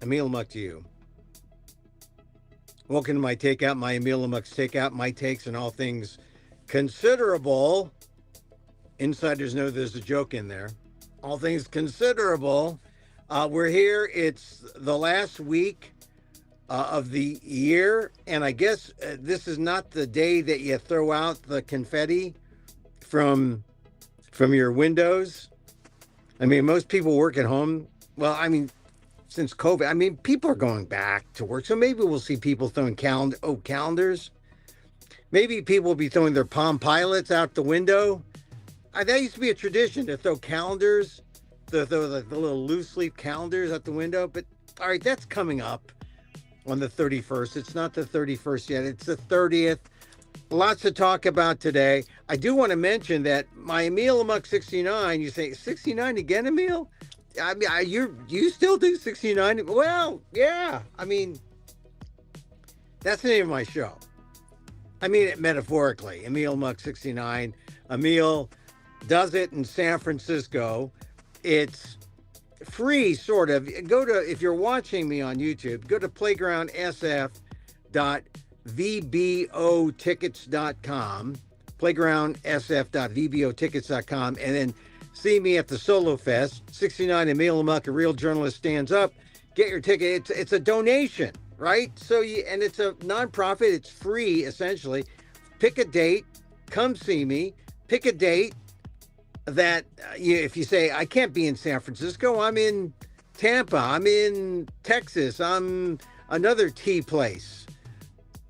Emil Muck to you. Welcome to my takeout, my Emil and Muck's takeout, my takes on all things considerable. Insiders know there's a joke in there. All things considerable. We're here. It's the last week of the year, and I guess this is not the day that you throw out the confetti from your windows. I mean, most people work at home. Well, I mean, since COVID, I mean, people are going back to work. So maybe we'll see people throwing calendars. Maybe people will be throwing their Palm Pilots out the window. That used to be a tradition to throw calendars, the little loose leaf calendars out the window. But all right, that's coming up on the 31st. It's not the 31st yet. It's the 30th. Lots to talk about today. I do want to mention that my Emil Amok 69, you say 69 again, Emil? I mean, you still do 69? Well, yeah. I mean, that's the name of my show. I mean it metaphorically. Emil Muck 69. Emil does it in San Francisco. It's free, sort of. If you're watching me on YouTube, go to playgroundsf.vbotickets.com, playgroundsf.vbotickets.com, and then see me at the Solo Fest. 69 Emil Muck, a real journalist, stands up. Get your ticket. It's a donation, right? And it's a nonprofit. It's free, essentially. Pick a date. Come see me. Pick a date that if you say, I can't be in San Francisco, I'm in Tampa, I'm in Texas, I'm another tea place,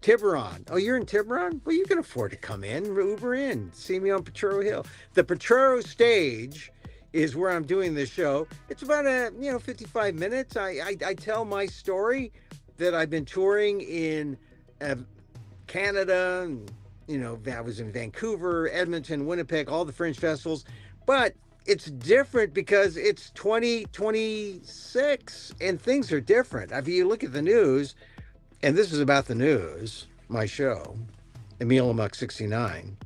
Tiburon. Oh, you're in Tiburon? Well, you can afford to come in, Uber in, see me on Potrero Hill. The Potrero stage is where I'm doing this show. It's about 55 minutes. I tell my story that I've been touring in Canada, and I was in Vancouver, Edmonton, Winnipeg, all the fringe festivals. But it's different because it's 2026 and things are different. If you look at the news, and this is about the news, my show, Emil Amok 69.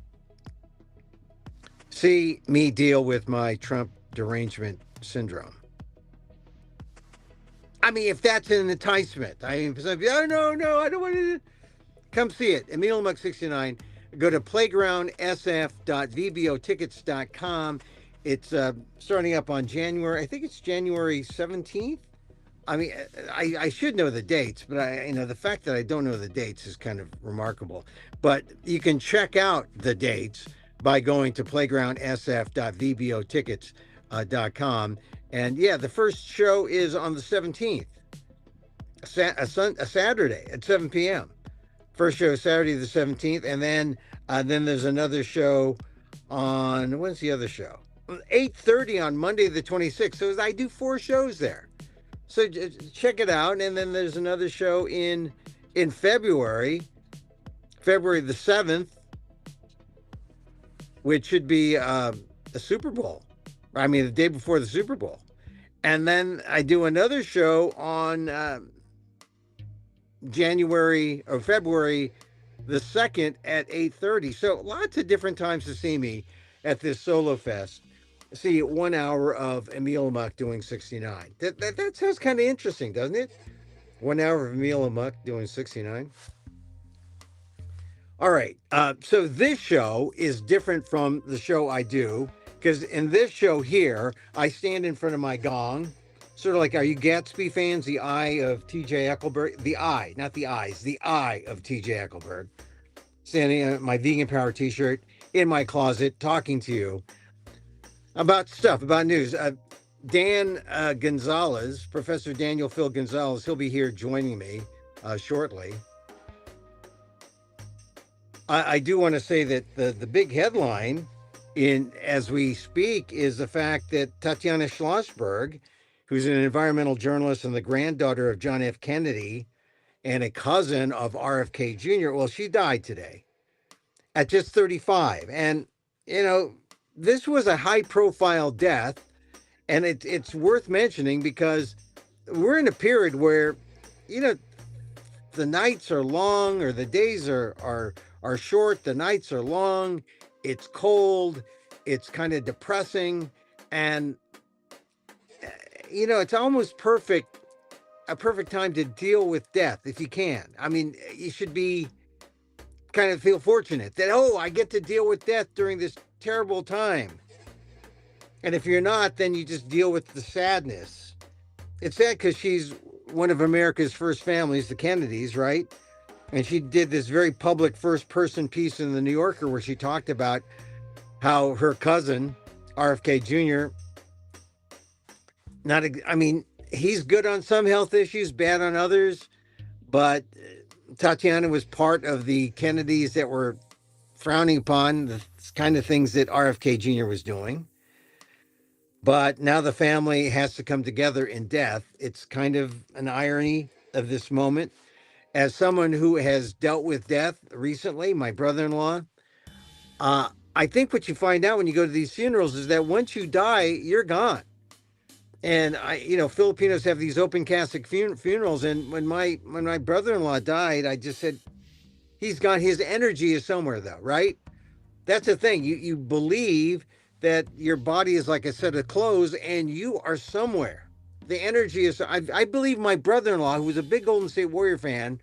See me deal with my Trump derangement syndrome. I mean, if that's an enticement, no, I don't want to. Come see it. Emil Muck 69. Go to playgroundsf.vbotickets.com. It's starting up on January. I think it's January 17th. I mean, I should know the dates, but the fact that I don't know the dates is kind of remarkable. But you can check out the dates by going to playgroundsf.vbotickets.com. And yeah, the first show is on the 17th, a Saturday at 7 p.m. First show Saturday the 17th, and then there's another show on, when's the other show? 8:30 on Monday the 26th. So I do 4 shows there. So check it out. And then there's another show in February the 7th, which should be a Super Bowl. I mean, the day before the Super Bowl. And then I do another show on February the 2nd at 8:30. So lots of different times to see me at this Solo Fest. See 1 hour of Emil Muck doing 69. That sounds kind of interesting, doesn't it? 1 hour of Emil Muck doing 69. All right. So this show is different from the show I do, because in this show here, I stand in front of my gong. Sort of like, are you Gatsby fans? The eye of T.J. Eckleberg. The eye, not the eyes. The eye of T.J. Eckleberg. Standing in my Vegan Power t-shirt in my closet, talking to you about stuff, about news. Dan Gonzalez, Professor Daniel Phil Gonzalez, he'll be here joining me shortly. I do want to say that the big headline as we speak is the fact that Tatiana Schlossberg, who's an environmental journalist and the granddaughter of John F. Kennedy and a cousin of RFK Jr., well, she died today at just 35. And, this was a high-profile death, and it's worth mentioning because we're in a period where, the nights are long, or the days are short. The nights are long. It's cold. It's kind of depressing, and it's almost perfect a perfect time to deal with death if you can. I mean, you should be kind of feel fortunate that, oh, I get to deal with death during this terrible time. And if you're not, then you just deal with the sadness. It's sad because she's one of America's first families, the Kennedys, right? And she did this very public first person piece in the New Yorker where she talked about how her cousin, RFK Jr., not, I mean, he's good on some health issues, bad on others, but Tatiana was part of the Kennedys that were frowning upon the kind of things that RFK Jr. was doing. But now the family has to come together in death. It's kind of an irony of this moment. As someone who has dealt with death recently, my brother in law, I think what you find out when you go to these funerals is that once you die, you're gone. And Filipinos have these open casket funerals. And when my brother in law died, I just said, he's gone. His energy is somewhere, though, right? That's the thing. You believe that your body is like a set of clothes and you are somewhere. The energy is, I believe my brother in law, who was a big Golden State Warrior fan,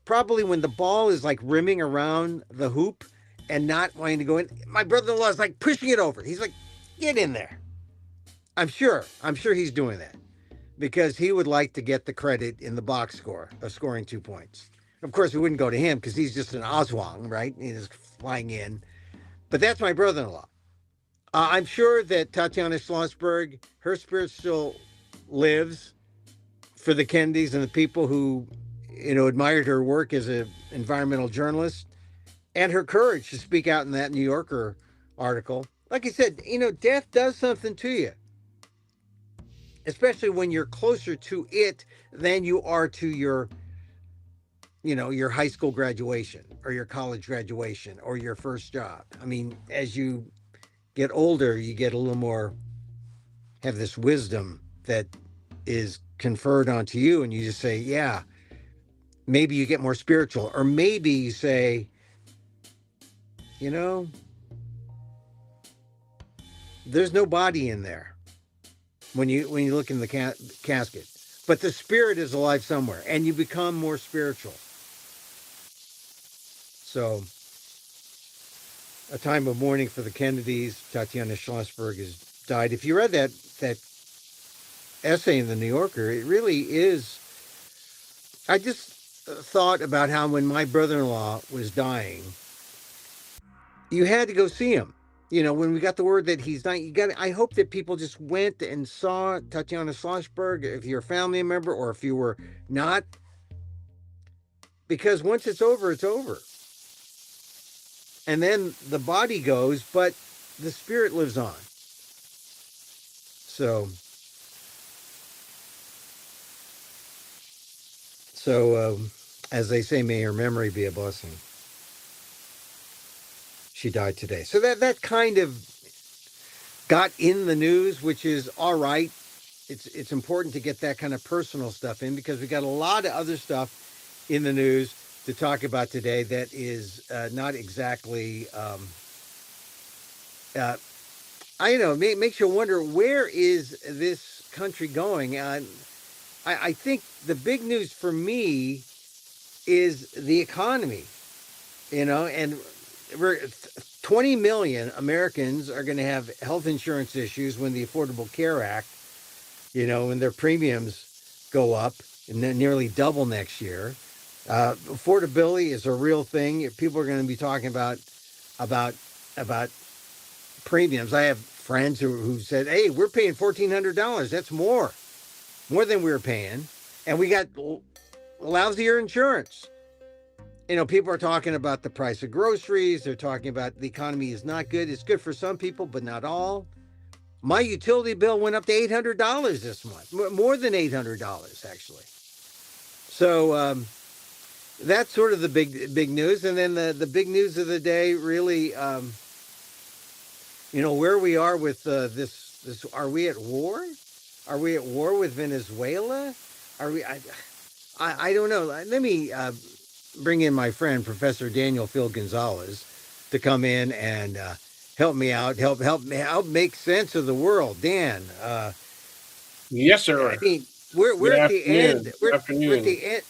probably when the ball is like rimming around the hoop and not wanting to go in, my brother in law is like pushing it over. He's like, get in there. I'm sure he's doing that because he would like to get the credit in the box score of scoring 2 points. Of course, we wouldn't go to him because he's just an Oswong, right? He's flying in. But that's my brother in law. I'm sure that Tatiana Schlossberg, her spirit still lives for the Kennedys and the people who, admired her work as an environmental journalist and her courage to speak out in that New Yorker article. Like I said, death does something to you, especially when you're closer to it than you are to your high school graduation or your college graduation or your first job. I mean, as you get older, you get a little more, have this wisdom that is conferred onto you, and you just say, yeah, maybe you get more spiritual, or maybe you say, there's no body in there when you look in the casket, but the spirit is alive somewhere, and you become more spiritual. So, a time of mourning for the Kennedys. Tatiana Schlossberg has died. If you read that essay in the New Yorker, it really is. I just thought about how when my brother-in-law was dying, you had to go see him. When we got the word that he's dying, I hope that people just went and saw Tatiana Schlossberg, if you're a family member or if you were not, because once it's over, it's over. And then the body goes, but the spirit lives on. So as they say, may her memory be a blessing. She died today. So that kind of got in the news, which is all right. It's important to get that kind of personal stuff in because we got a lot of other stuff in the news to talk about today that is not exactly, I know, it makes you wonder, where is this country going? I think the big news for me is the economy, and we're 20 million Americans are going to have health insurance issues when the Affordable Care Act, when their premiums go up and then nearly double next year. Affordability is a real thing. People are going to be talking about premiums. I have friends who said, hey, we're paying $1,400. That's more than we were paying. And we got lousier insurance. People are talking about the price of groceries. They're talking about the economy is not good. It's good for some people, but not all. My utility bill went up to $800 this month, more than $800, actually. So that's sort of the big news. And then the big news of the day, really, where we are with this. Are we at war? Are we at war with Venezuela? Are we? I don't know. Let me bring in my friend Professor Daniel Phil Gonzalez to come in and help me out, help make sense of the world. Dan, yes, sir. I mean, we're Good at the end. afternoon. We're at Afternoon. the end.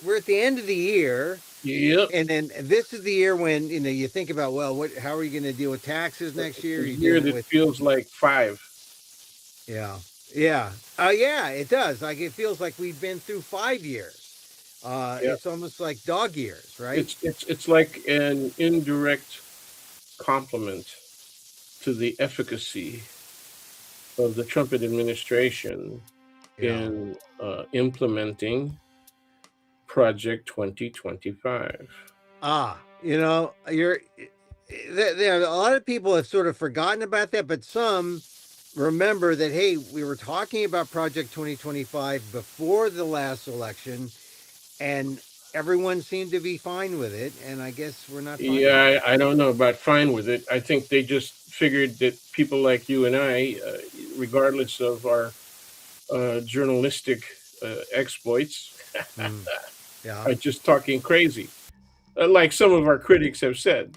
We're at the end of the year, Yep. and then this is the year when you think about, well, what how are you going to deal with taxes next year? A Are you year dealing that with feels like five. yeah, yeah, yeah. It does. Like it feels like we've been through 5 years. Yep. It's almost like dog years, right? It's like an indirect compliment to the efficacy of the Trump administration Yeah. in implementing Project 2025. You're there. A lot of people have sort of forgotten about that, but some remember that. Hey, we were talking about Project 2025 before the last election, and everyone seemed to be fine with it. And I guess we're not fine with it. Yeah, I don't know about fine with it. I think they just figured that people like you and I, regardless of our journalistic exploits, Mm, yeah, are just talking crazy, like some of our critics have said.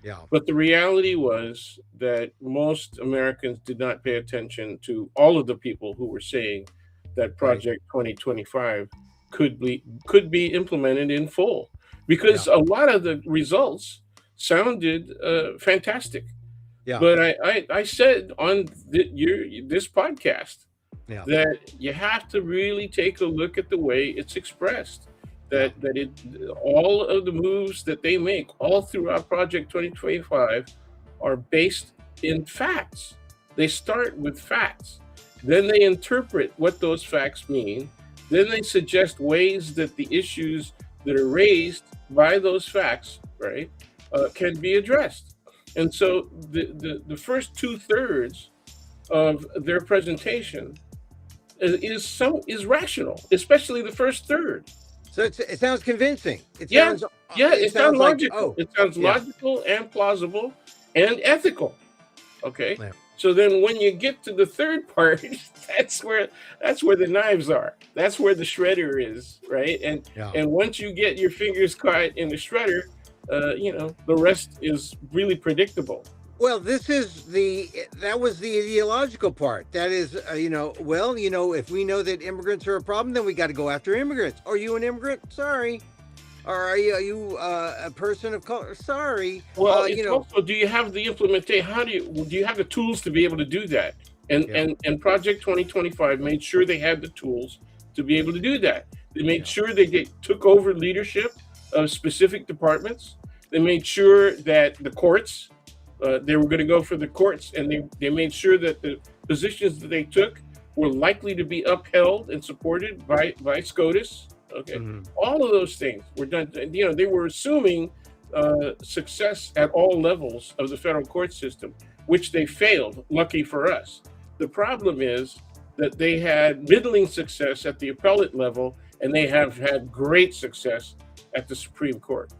yeah, But the reality was that most Americans did not pay attention to all of the people who were saying that right, Project 2025 could be implemented in full, yeah, because a lot of the results sounded fantastic. yeah, But I said on this podcast yeah, that you have to really take a look at the way it's expressed. yeah, That all of the moves that they make all throughout Project 2025 are based in facts. They start with facts, then they interpret what those facts mean, then they suggest ways that the issues that are raised by those facts, right, can be addressed. And so the first two-thirds of their presentation is rational, especially the first third. So it sounds convincing. Yeah, yeah, It it sounds sounds like logical. It sounds yeah, logical and plausible and ethical. Okay, yeah, so then when you get to the third part, that's where that's where the knives are. That's where the shredder is, right? yeah. And once you get your fingers caught in the shredder, the rest is really predictable. Well, that was the ideological part. That is, if we know that immigrants are a problem, then we got to go after immigrants. Are you an immigrant? Sorry. Or are you a person of color? Sorry. Well, it's also, do you have the implementation? Do you have the tools to be able to do that? And Yeah, and and Project 2025 made sure they had the tools to be able to do that. They made yeah, sure they took over leadership of specific departments. They made sure that the courts, they were going to go for the courts, and they made sure that the positions that they took were likely to be upheld and supported by SCOTUS. Okay, hmm all of those things were done. They were assuming success at all levels of the federal court system, which they failed. Lucky for us. The problem is that they had middling success at the appellate level, and they have had great success at the Supreme Court.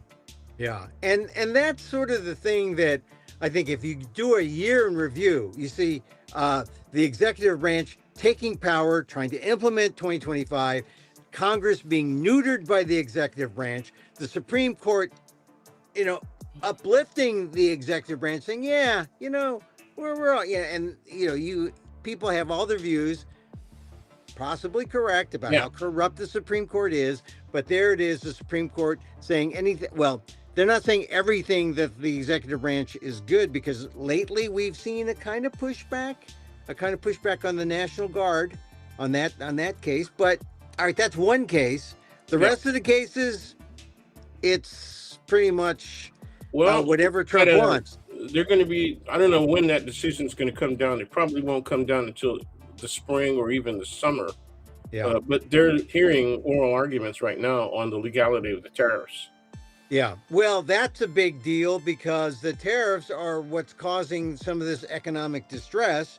yeah. And that's sort of the thing that I think if you do a year in review, you see the executive branch taking power, trying to implement 2025, Congress being neutered by the executive branch, the Supreme Court, you know, uplifting the executive branch, saying, "Yeah, we're all yeah," and you people have all their views, possibly correct about Yeah, how corrupt the Supreme Court is, but there it is, the Supreme Court saying anything. Well, they're not saying everything that the executive branch is good because lately we've seen a kind of pushback on the National Guard on that case. But all right, that's one case. The yeah. rest of the cases, it's pretty much Well, whatever Trump gotta, wants. they're going to be. I don't know when that decision is going to come down. It probably won't come down until the spring or even the summer. Yeah. But they're hearing oral arguments right now on the legality of the tariffs. Yeah. Well, that's a big deal because the tariffs are what's causing some of this economic distress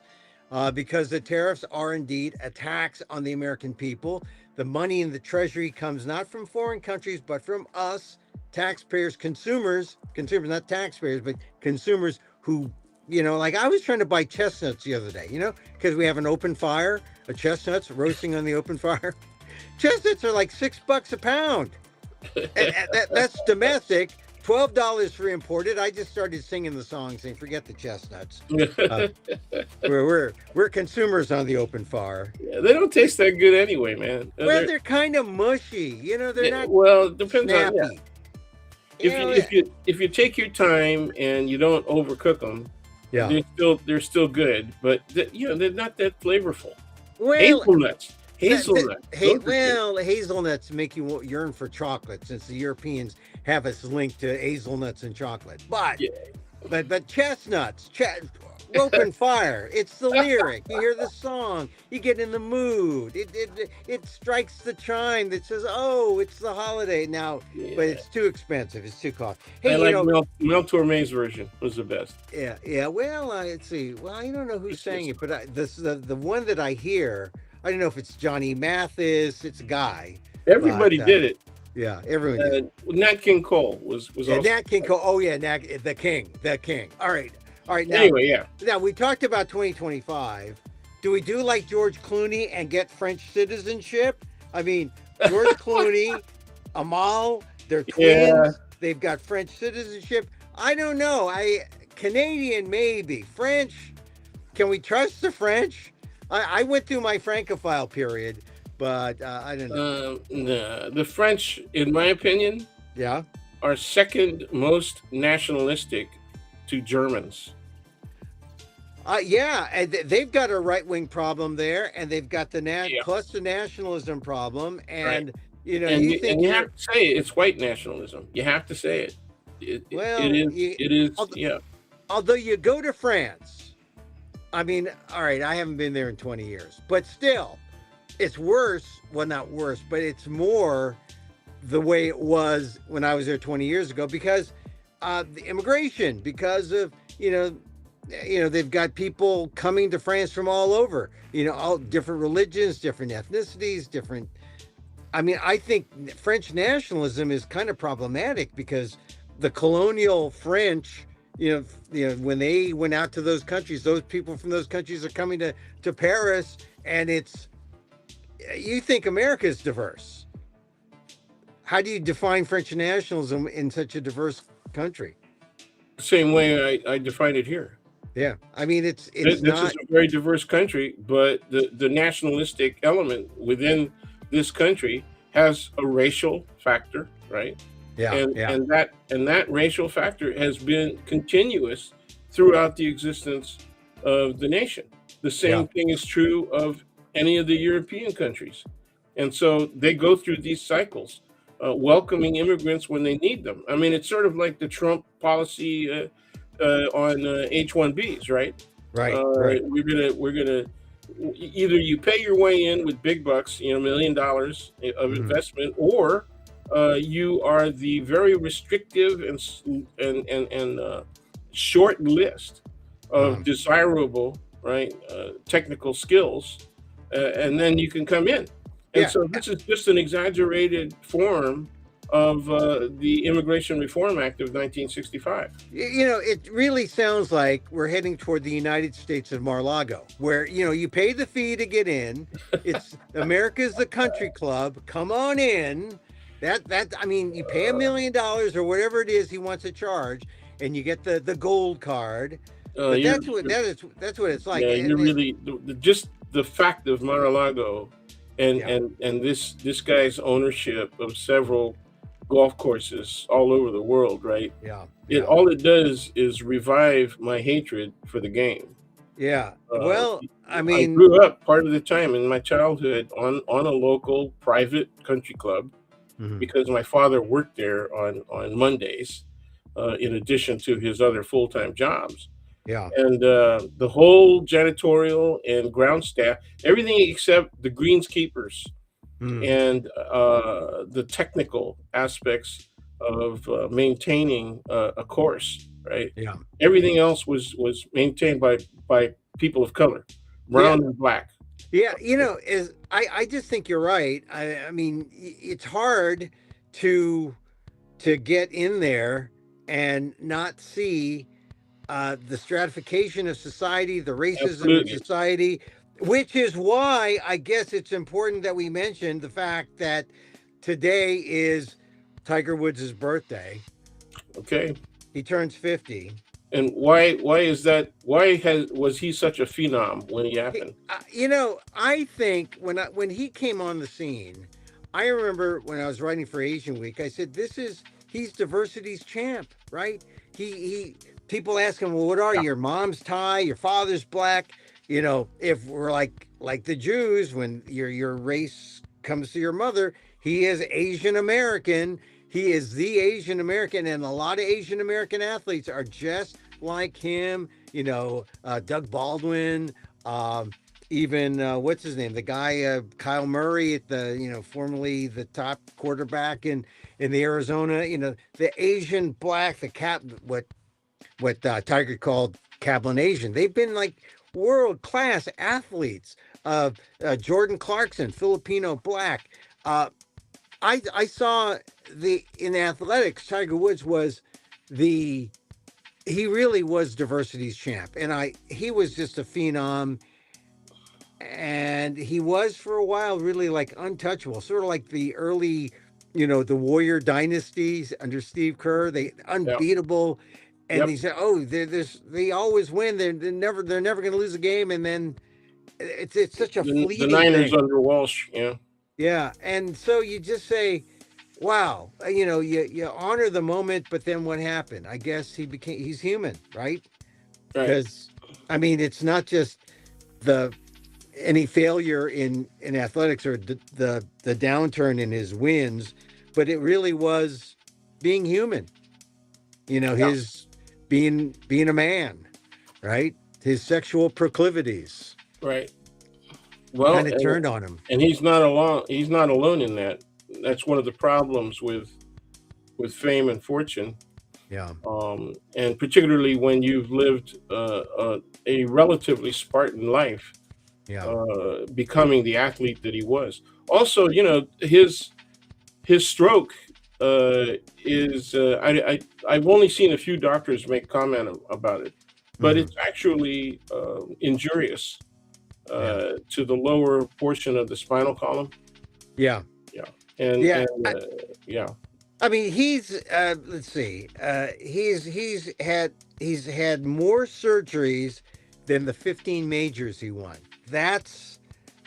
because the tariffs are indeed a tax on the American people. The money in the treasury comes not from foreign countries, but from us, taxpayers, consumers, not taxpayers, but consumers who, like I was trying to buy chestnuts the other day, because we have an open fire, a chestnuts roasting on the open fire. Chestnuts are like $6 a pound. And that's domestic. $12 for imported. I just started singing the song, saying, "Forget the chestnuts." Uh, we're consumers on the open far. Yeah, they don't taste that good anyway, man. Well, they're kind of mushy. They're not Well, it depends on, yeah. snappy. You know, If you take your time and you don't overcook them, yeah. they're still good, but they're not that flavorful. Well, Hazelnuts. Those are good. Hazelnuts make you yearn for chocolate, since the Europeans have us linked to hazelnuts and chocolate. But Yeah. but chestnuts, open fire. It's the lyric. You hear the song, you get in the mood. It strikes the chime that says, "Oh, it's the holiday now." Yeah. But it's too expensive. It's too costly. I Hey, like Mel Torme's version was the best. yeah. Well, let's see. Well, I don't know who sang it, but the one that I hear, I don't know if it's Johnny Mathis. It's a guy. Everybody did it. Yeah, everyone did. Nat King Cole was Yeah, also. Nat King Cole. Oh yeah, the king. All right. Now, Anyway, yeah. Now we talked about 2025. Do we do like George Clooney and get French citizenship? I mean, George Clooney, Amal, they're twins. Yeah. They've got French citizenship. I don't know. Canadian maybe. French. Can we trust the French? I went through my Francophile period, but I don't know. No, the French, in my opinion, Yeah. are second most nationalistic to Germans. Yeah, and they've got a right-wing problem there, and they've got the Yeah. plus the nationalism problem, and Right. you And think you have to say it, it's white nationalism. You have to say it. Well, It is. Yeah. although you go to France, I mean, all right, I haven't been there in 20 years, but still, it's worse. Well, not worse, but it's more the way it was when I was there 20 years ago, because the immigration, because of they've got people coming to France from all over, all different religions, different ethnicities, different. I mean, I think French nationalism is kind of problematic, because the colonial French, when they went out to those countries, those people from those countries are coming to Paris, and you think America is diverse. How do you define French nationalism in such a diverse country? Same way I define it here. Yeah, I mean, it's This not. is a very diverse country, but the nationalistic element within this country has a racial factor, right? Yeah, And that racial factor has been continuous throughout the existence of the nation. The same thing is true of any of the European countries, and so they go through these cycles, welcoming immigrants when they need them. I mean, it's sort of like the Trump policy on H-1Bs, right? Right. We're gonna either you pay your way in with big bucks, $1 million of investment, or you are the very restrictive and short list of desirable, right, technical skills, and then you can come in. And so this is just an exaggerated form of the Immigration Reform Act of 1965. It really sounds like we're heading toward the United States of Mar-a-Lago, where, you pay the fee to get in. It's America's the country club. Come on in. I mean, you pay $1 million or whatever it is he wants to charge, and you get the gold card. But that's what it's like. Yeah, you're really just the fact of Mar-a-Lago and this guy's ownership of several golf courses all over the world, right? All it does is revive my hatred for the game. Well, I mean, I grew up part of the time in my childhood on a local private country club, because my father worked there on Mondays, in addition to his other full-time jobs. And the whole janitorial and ground staff, everything except the greenskeepers and the technical aspects of maintaining a course, right? Everything else was maintained by people of color, brown and black. I just think you're right. I mean, it's hard to get in there and not see the stratification of society, the racism of society, which is why I guess it's important that we mention the fact that today is Tiger Woods' birthday. Okay. He turns 50. And why is that? Why was he such a phenom when he happened? I think when he came on the scene, I remember when I was writing for Asian Week, I said, he's diversity's champ, right? He people ask him, well, what are Yeah. you? Your mom's Thai, your father's black. If we're like the Jews, when your race comes to your mother, he is Asian American. He is the Asian American, and a lot of Asian American athletes are just like him. Doug Baldwin, um, even what's his name? The guy Kyle Murray at the formerly the top quarterback in the Arizona. The Asian black, the cap what Tiger called Kablan Asian. They've been like world class athletes. Jordan Clarkson, Filipino black. Uh, I saw the in athletics. Tiger Woods was the he really was diversity's champ, and he was just a phenom, and he was for a while really like untouchable, sort of like the early, the Warrior dynasties under Steve Kerr, they Yeah. unbeatable, and Yep. he said, "Oh, they always win. They're never going to lose a game," and then it's such a The fleeting Niners thing. under Walsh. Yeah. Yeah, and so you just say, "Wow," you honor the moment, but then what happened? I guess he's human, right? Right. Because I mean, it's not just the any failure in athletics or the downturn in his wins, but it really was being human. Yeah. His being a man, right? His sexual proclivities Right. Well, kind of turned on him. and he's not alone. He's not alone in that. That's one of the problems with fame and fortune, Yeah, and particularly when you've lived a relatively Spartan life, yeah. becoming the athlete that he was. Also, his stroke is I've only seen a few doctors make comment about it, but Hmm. it's actually injurious Yeah, to the lower portion of the spinal column. yeah, Yeah, and yeah. and yeah, I mean, he's let's see, he's had more surgeries than the 15 majors he won. That's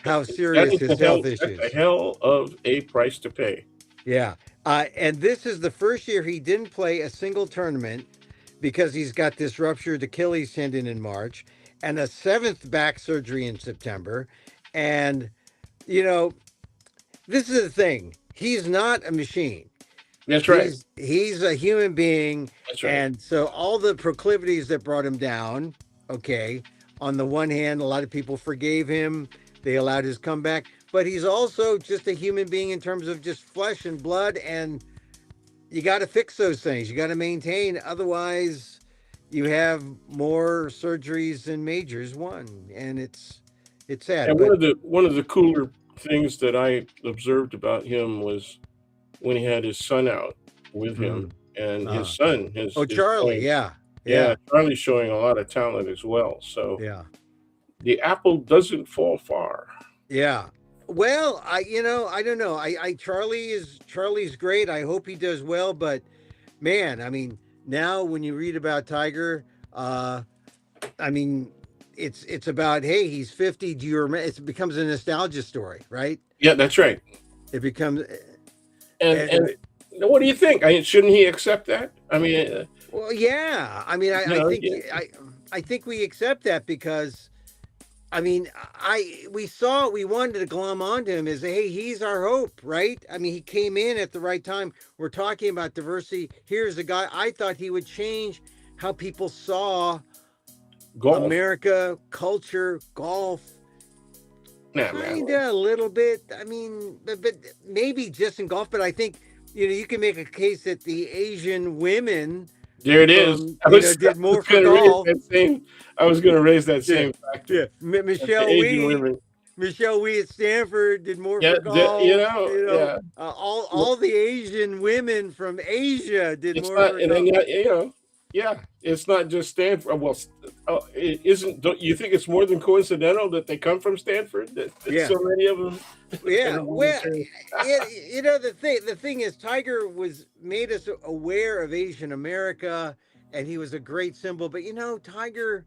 how that serious is his health that's a issues. hell of a price to pay. Yeah. And this is the first year he didn't play a single tournament because he's got this ruptured Achilles tendon in March and a seventh back surgery in September. And, you know, this is the thing. He's not a machine. That's right. He's a human being. That's right. And so all the proclivities that brought him down, okay, on the one hand, a lot of people forgave him. They allowed his comeback, but he's also just a human being in terms of just flesh and blood, and you got to fix those things. You got to maintain, otherwise, you have more surgeries than majors won, and it's sad. And But one of the cooler things that I observed about him was when he had his son out with him, mm, and his uh, son oh, is Charlie, showing, yeah, yeah, yeah, Charlie's showing a lot of talent as well. So yeah, the apple doesn't fall far. yeah. Well, I don't know. Charlie's great. I hope he does well, but man, I mean, now when you read about Tiger, uh, I mean, it's about, hey, he's 50. Do you remember? It becomes a nostalgia story, right? Yeah, that's right. It becomes, And what do you think? Shouldn't he accept that? I mean, well, yeah. I mean, you I know, think I think we accept that because I mean, we wanted to glom onto him as, hey, he's our hope, right? I mean, he came in at the right time. We're talking about diversity. Here's a guy. I thought he would change how people saw golf. America, culture, golf, Nah, man. kinda a little bit. I mean, but maybe just in golf. But I think you can make a case that the Asian women There it is. from I did more was for going to raise golf. that same. I was going to raise that Yeah, same factor yeah. that the Michelle Asian Wie, women. Michelle Wie at Stanford did more Yeah, for golf. yeah. All the Asian women from Asia did It's more not, for and then golf. yeah, it's not just Stanford. Well, Oh, it isn't. Don't you think it's more than coincidental that they come from Stanford? That Yeah. so many of them. I Yeah, don't want to well, say. the thing is, Tiger was made us aware of Asian America, and he was a great symbol. But Tiger,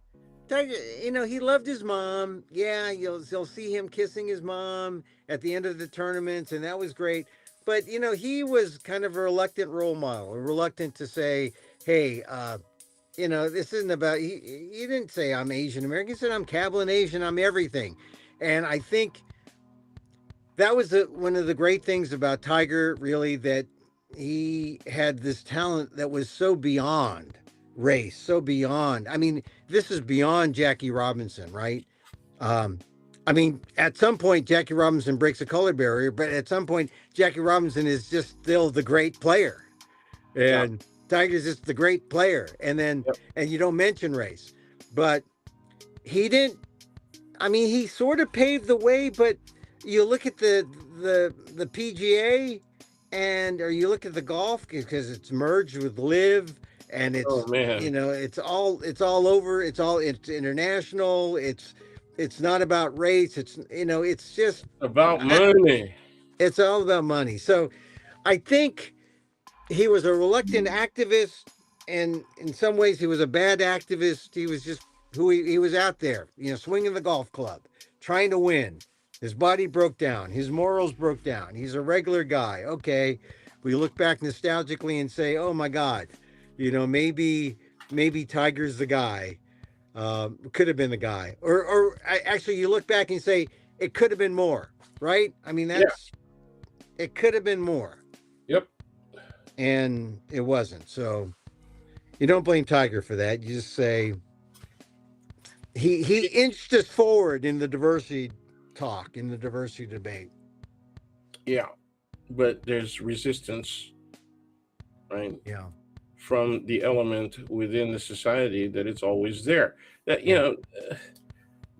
he loved his mom. Yeah, you'll see him kissing his mom at the end of the tournaments, and that was great. But he was kind of a reluctant role model, reluctant to say, "Hey, this isn't about." He didn't say I'm Asian American. He said I'm Kabbalah Asian. I'm everything, and I think that was one of the great things about Tiger, really, that he had this talent that was so beyond race, so beyond. I mean, this is beyond Jackie Robinson, right? Um, I mean, at some point, Jackie Robinson breaks a color barrier, but at some point, Jackie Robinson is just still the great player, Yeah. and Tiger's just the great player. Yep. And you don't mention race, but he didn't. I mean, he sort of paved the way, but you look at the PGA, or you look at the golf because it's merged with Live, and Oh man, it's all over. It's international. It's not about race. It's just about money. it's all about money. So I think he was a reluctant activist, and in some ways he was a bad activist. He was just who he was out there, swinging the golf club, trying to win. His body broke down. His morals broke down. He's a regular guy. Okay, we look back nostalgically and say, "Oh my God, maybe Tiger's the guy. Could have been the guy." Actually, you look back and say it could have been more. Right? I mean, Yeah. it could have been more, Yep. and it wasn't. So you don't blame Tiger for that. You just say he inched us forward in the diversity talk, in the diversity debate. Yeah. But there's resistance, right, Yeah. from the element within the society that it's always there. That Yeah.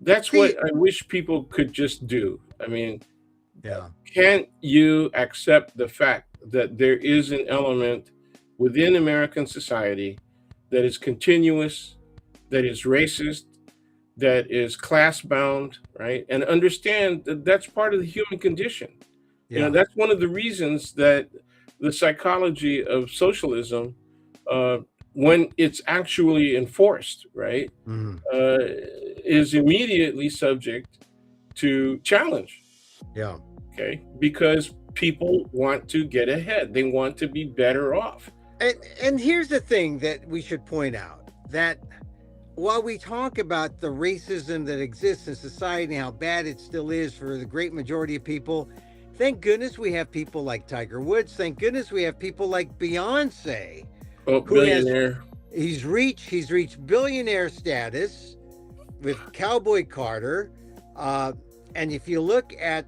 that's See, what I wish people could just do. I mean, yeah. can't you accept the fact that there is an element within American society that is continuous, that is racist, that is class bound, right? And understand that that's part of the human condition. Yeah. That's one of the reasons that the psychology of socialism, uh, when it's actually enforced, right, Mhm. is immediately subject to challenge. Yeah. Okay, because people want to get ahead, they want to be better off. And here's the thing that we should point out, that while we talk about the racism that exists in society and how bad it still is for the great majority of people, thank goodness we have people like Tiger Woods. Thank goodness we have people like Beyonce, Oh, who has billionaire. he's reached billionaire status with Cowboy Carter. And if you look at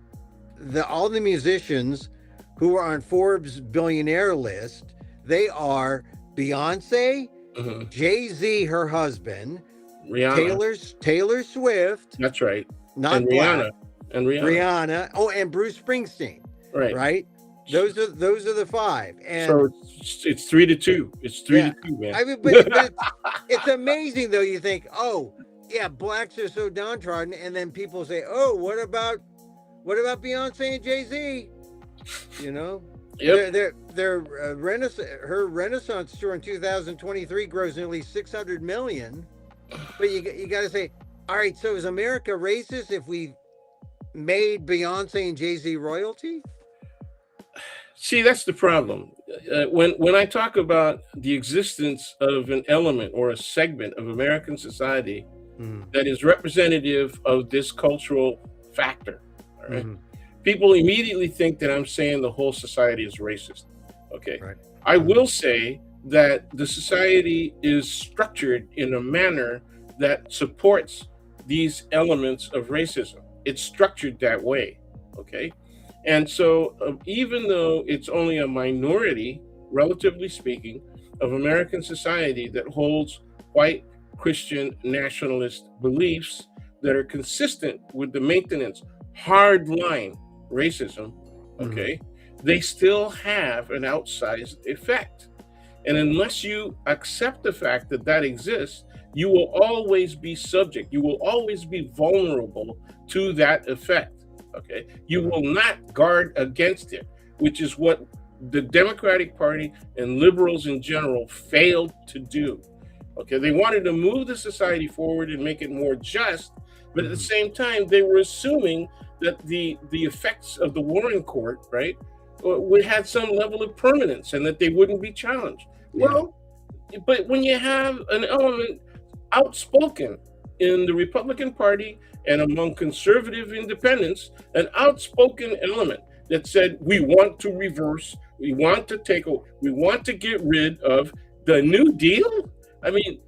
all the musicians who are on Forbes billionaire list, they are Beyonce, Mhm. Jay-Z, her husband, Rihanna. Taylor Swift, That's right. not And black, Rihanna. And Rihanna. Rihanna, and Bruce Springsteen, Right. right? Those are the five. So And it's 3-2. It's three yeah, to two, man. I mean, but it's amazing though. You think, oh yeah, blacks are so downtrodden, and then people say, oh, what about Beyonce and Jay-Z? You know, Yep. her Renaissance tour in 2023 grows nearly 600 million. But you got to say, all right, so is America racist if we made Beyonce and Jay-Z royalty? See, that's the problem. When I talk about the existence of an element or a segment of American society Mm, that is representative of this cultural factor, all right, mhm, people immediately think that I'm saying the whole society is racist. Okay. right. I Mhm, will say that the society is structured in a manner that supports these elements of racism. It's structured that way. Okay. And so, even though it's only a minority, relatively speaking, of American society that holds white Christian nationalist beliefs that are consistent with the maintenance hardline racism, mhm, okay, they still have an outsized effect. And unless you accept the fact that that exists, you will always be subject. You will always be vulnerable to that effect. Okay. You will not guard against it, which is what the Democratic Party and liberals in general failed to do. Okay. They wanted to move the society forward and make it more just, but at the same time, they were assuming that the effects of the Warren Court, right, would have some level of permanence and that they wouldn't be challenged. Yeah. Well, but when you have an element outspoken in the Republican Party and among conservative independents, an outspoken element that said, we want to reverse, we want to get rid of the New Deal. I mean,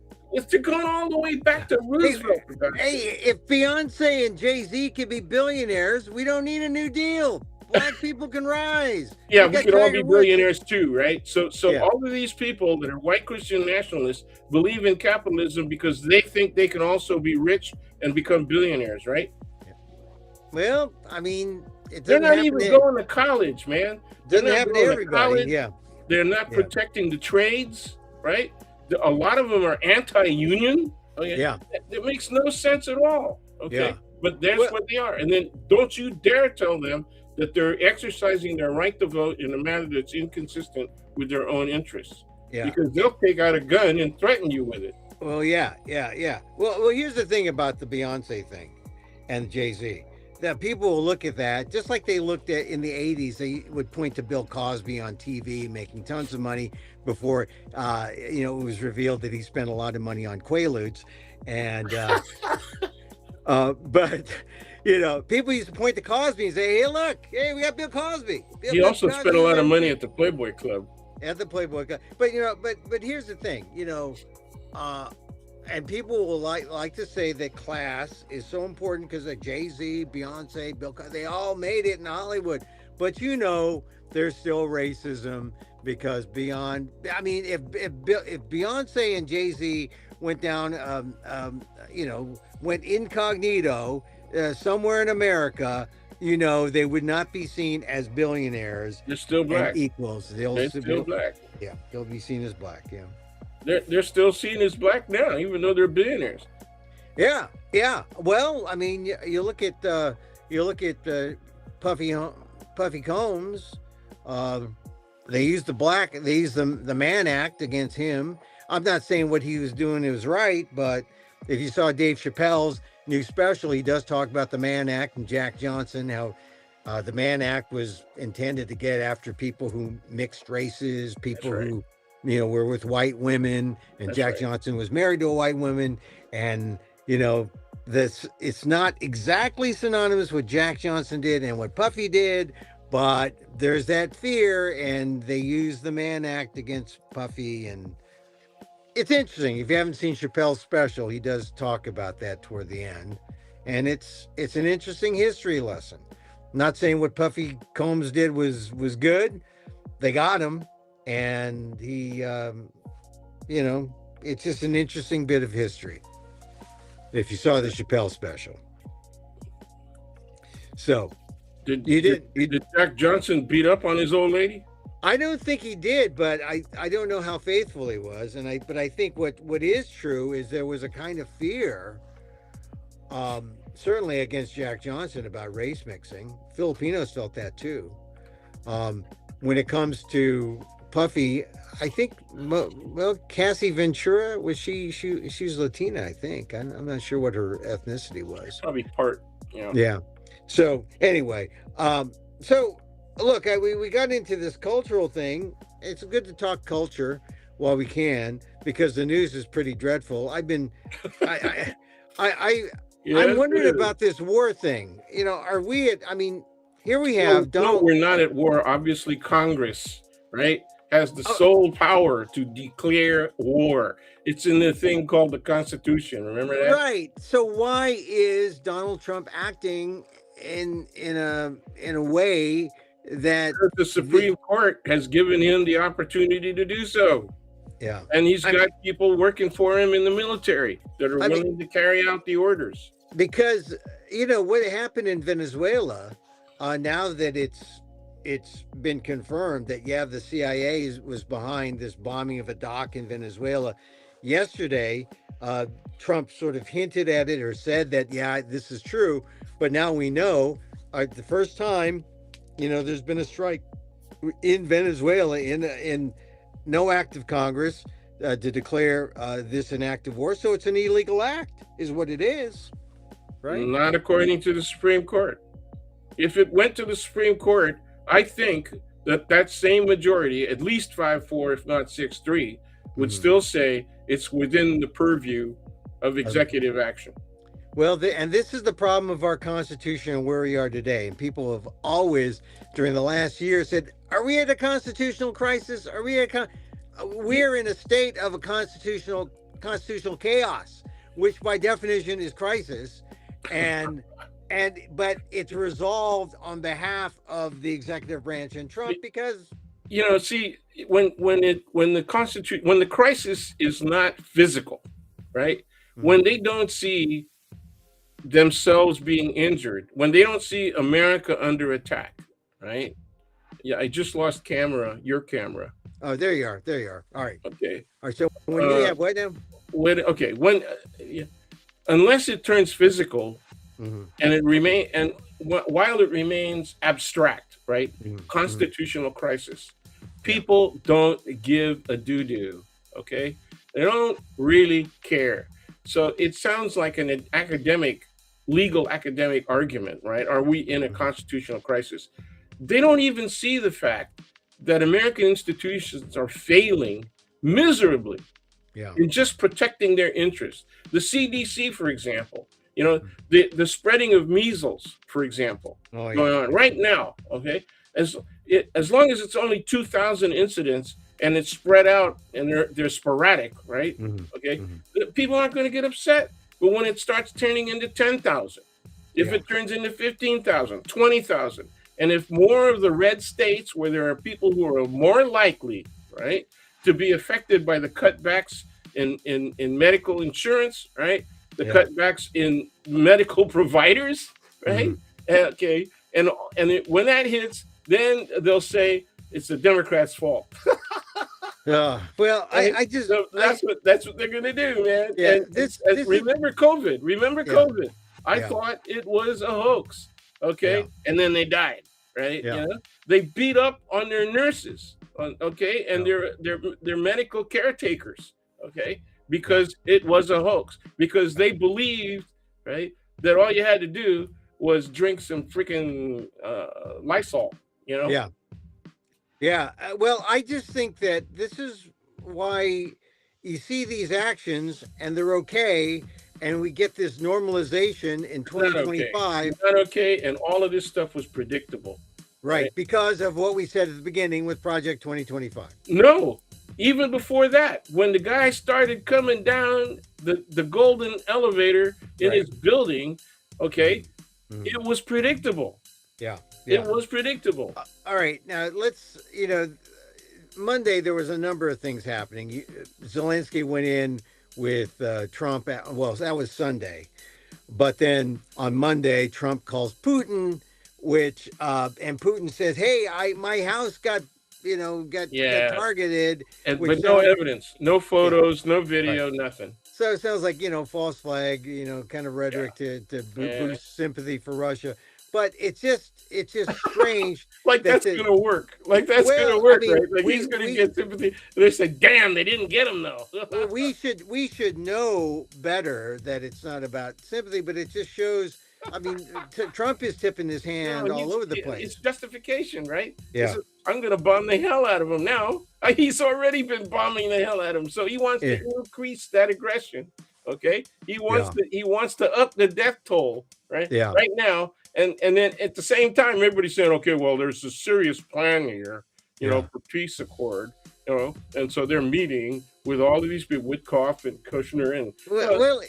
they're going all the way back to Roosevelt. Hey, if Beyonce and Jay-Z can be billionaires, we don't need a New Deal. Black people can rise. Yeah, we could all be billionaires too, right? So all of these people that are white Christian nationalists believe in capitalism because they think they can also be rich and become billionaires, right? Well, I mean, they're not even going to college, man. Doesn't happen to everybody. Yeah, they're not protecting the trades, right? A lot of them are anti-union. Okay? Yeah, it makes no sense at all. Okay, yeah. But that's what they are. And then don't you dare tell them that they're exercising their right to vote in a manner that's inconsistent with their own interests. Yeah. Because they'll take out a gun and threaten you with it. Well, yeah. Well, here's the thing about the Beyonce thing and Jay-Z. That people will look at that, just like they looked at in the 80s, they would point to Bill Cosby on TV making tons of money before, it was revealed that he spent a lot of money on Quaaludes. And, but... people used to point to Cosby and say, hey, we got Bill Cosby. He also spent a lot of money at the Playboy Club. At the Playboy Club. But, but here's the thing, and people will like to say that class is so important because of Jay-Z, Beyonce, Bill Cosby, they all made it in Hollywood. But, there's still racism because if Beyonce and Jay-Z went down, went incognito, somewhere in America, they would not be seen as billionaires. They're still black. Equals. They're still black. Yeah, they'll be seen as black. Yeah. They're still seen as black now, even though they're billionaires. Yeah. Well, I mean, you look at Puffy Combs. They used the Mann Act against him. I'm not saying what he was doing was right, but if you saw Dave Chappelle's new special, he does talk about the Mann Act and Jack Johnson, how the Mann Act was intended to get after people who mixed races, people who, were with white women, and Jack Johnson was married to a white woman. And, it's not exactly synonymous with what Jack Johnson did and what Puffy did, but there's that fear, and they use the Mann Act against Puffy. And it's interesting. If you haven't seen Chappelle's special, he does talk about that toward the end. And it's an interesting history lesson. I'm not saying what Puffy Combs did was good. They got him. And he, it's just an interesting bit of history. If you saw the Chappelle special. So, did Jack Johnson beat up on his old lady? I don't think he did, but I don't know how faithful he was. But I think what is true is there was a kind of fear, certainly against Jack Johnson, about race mixing. Filipinos felt that too. When it comes to Puffy, I think, Cassie Ventura, she's Latina, I think. I'm not sure what her ethnicity was. Probably part, Yeah. So anyway, look, we got into this cultural thing. It's good to talk culture while we can, because the news is pretty dreadful. I'm wondering about this war thing. Are we here we have Donald. No, we're not at war. Obviously, Congress, right, has the sole power to declare war. It's in the thing called the Constitution. Remember that? Right. So why is Donald Trump acting in a way that the Supreme Court has given him the opportunity to do so? Yeah. And he's got people working for him in the military that are willing to carry out the orders. Because what happened in Venezuela, now that it's it's been confirmed that, yeah, the CIA was behind this bombing of a dock in Venezuela. Yesterday, uh, Trump sort of hinted at it or said that, yeah, this is true. But now we know, the first time, there's been a strike in Venezuela in no act of Congress to declare this an act of war. So it's an illegal act, is what it is, right? Not according to the Supreme Court. If it went to the Supreme Court, I think that same majority, at least 5-4, if not 6-3, would still say it's within the purview of executive action. Well, and this is the problem of our Constitution and where we are today. And people have always, during the last year, said, "Are we at a constitutional crisis? Are we we're in a state of a constitutional chaos, which by definition is crisis, and but it's resolved on behalf of the executive branch and Trump because see, when the crisis is not physical, right? When they don't see themselves being injured, when they don't see America under attack, right? Yeah, I just lost your camera. Oh, there you are. All right. Okay. All right. So when you have what now? Unless it turns physical, and while it remains abstract, right? Constitutional crisis. People don't give a doo-doo. Okay, they don't really care. So it sounds like an legal academic argument, right? Are we in a constitutional crisis? They don't even see the fact that American institutions are failing miserably in just protecting their interests. The CDC, for example, the spreading of measles, for example, going on right now. Okay, as long as it's only 2,000 incidents and it's spread out and they're sporadic, right? Okay, people aren't going to get upset. But when it starts turning into 10,000, if it turns into 15,000, 20,000, and if more of the red states where there are people who are more likely, right, to be affected by the cutbacks in medical insurance, right, the cutbacks in medical providers, right, okay, and when that hits, then they'll say it's the Democrats' fault. Well, I just so that's what they're gonna do, man. Yeah, and remember COVID. Remember COVID. I thought it was a hoax. Okay, and then they died. Right? They beat up on their nurses. Okay, and their medical caretakers. Okay, because it was a hoax. Because they believed, right, that all you had to do was drink some freaking Lysol. Yeah. Well, I just think that this is why you see these actions and they're okay. And we get this normalization in 2025. Not okay. And all of this stuff was predictable. Right. Because of what we said at the beginning with Project 2025. No, even before that, when the guy started coming down the golden elevator in his building, okay, it was predictable. Yeah. It was predictable. All right. Now, let's, Monday, there was a number of things happening. Zelensky went in with Trump. Well, that was Sunday. But then on Monday, Trump calls Putin, and Putin says, hey, my house got targeted. But no evidence, no photos, no video, nothing. So it sounds like, false flag, kind of rhetoric to boost sympathy for Russia. But it's just strange. That's going to work. Going to work, right? Like he's going to get sympathy. They said, damn, they didn't get him, though. Well, we should know better that it's not about sympathy, but it just shows. I mean, Trump is tipping his hand all over the place. It's justification, right? Yeah. I'm going to bomb the hell out of him now. He's already been bombing the hell out of him. So he wants to increase that aggression. Okay. He wants to up the death toll, right? Yeah. Right now. And then at the same time, everybody's saying, okay, well, there's a serious plan here, for peace accord, and so they're meeting with all of these people, Witkoff and Kushner, and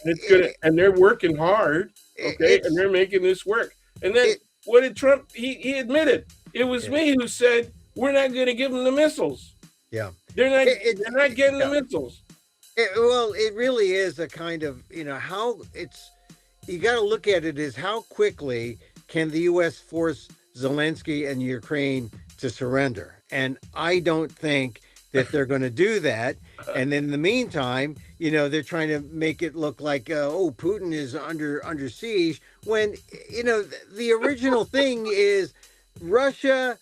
it's good, and they're working hard, okay, and they're making this work. And then what did Trump? He admitted it was me who said we're not going to give them the missiles. Yeah, they're not getting the missiles. It really is a kind of how it's. You got to look at it as how quickly can the U.S. force Zelensky and Ukraine to surrender. And I don't think that they're going to do that. And in the meantime, they're trying to make it look like, oh, Putin is under siege. When the original thing is Russia,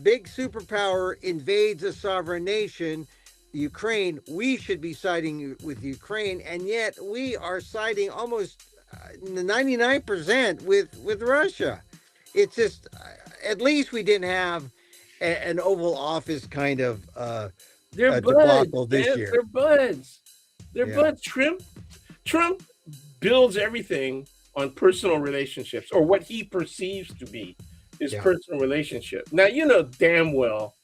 big superpower, invades a sovereign nation, Ukraine. We should be siding with Ukraine, and yet we are siding almost 99% with Russia. It's just, at least we didn't have an Oval Office kind of They're buds, debacle this man. year. They're buds. They're Yeah. buds. Trump builds everything on personal relationships, or what he perceives to be his Yeah. personal relationship. Now, you know damn well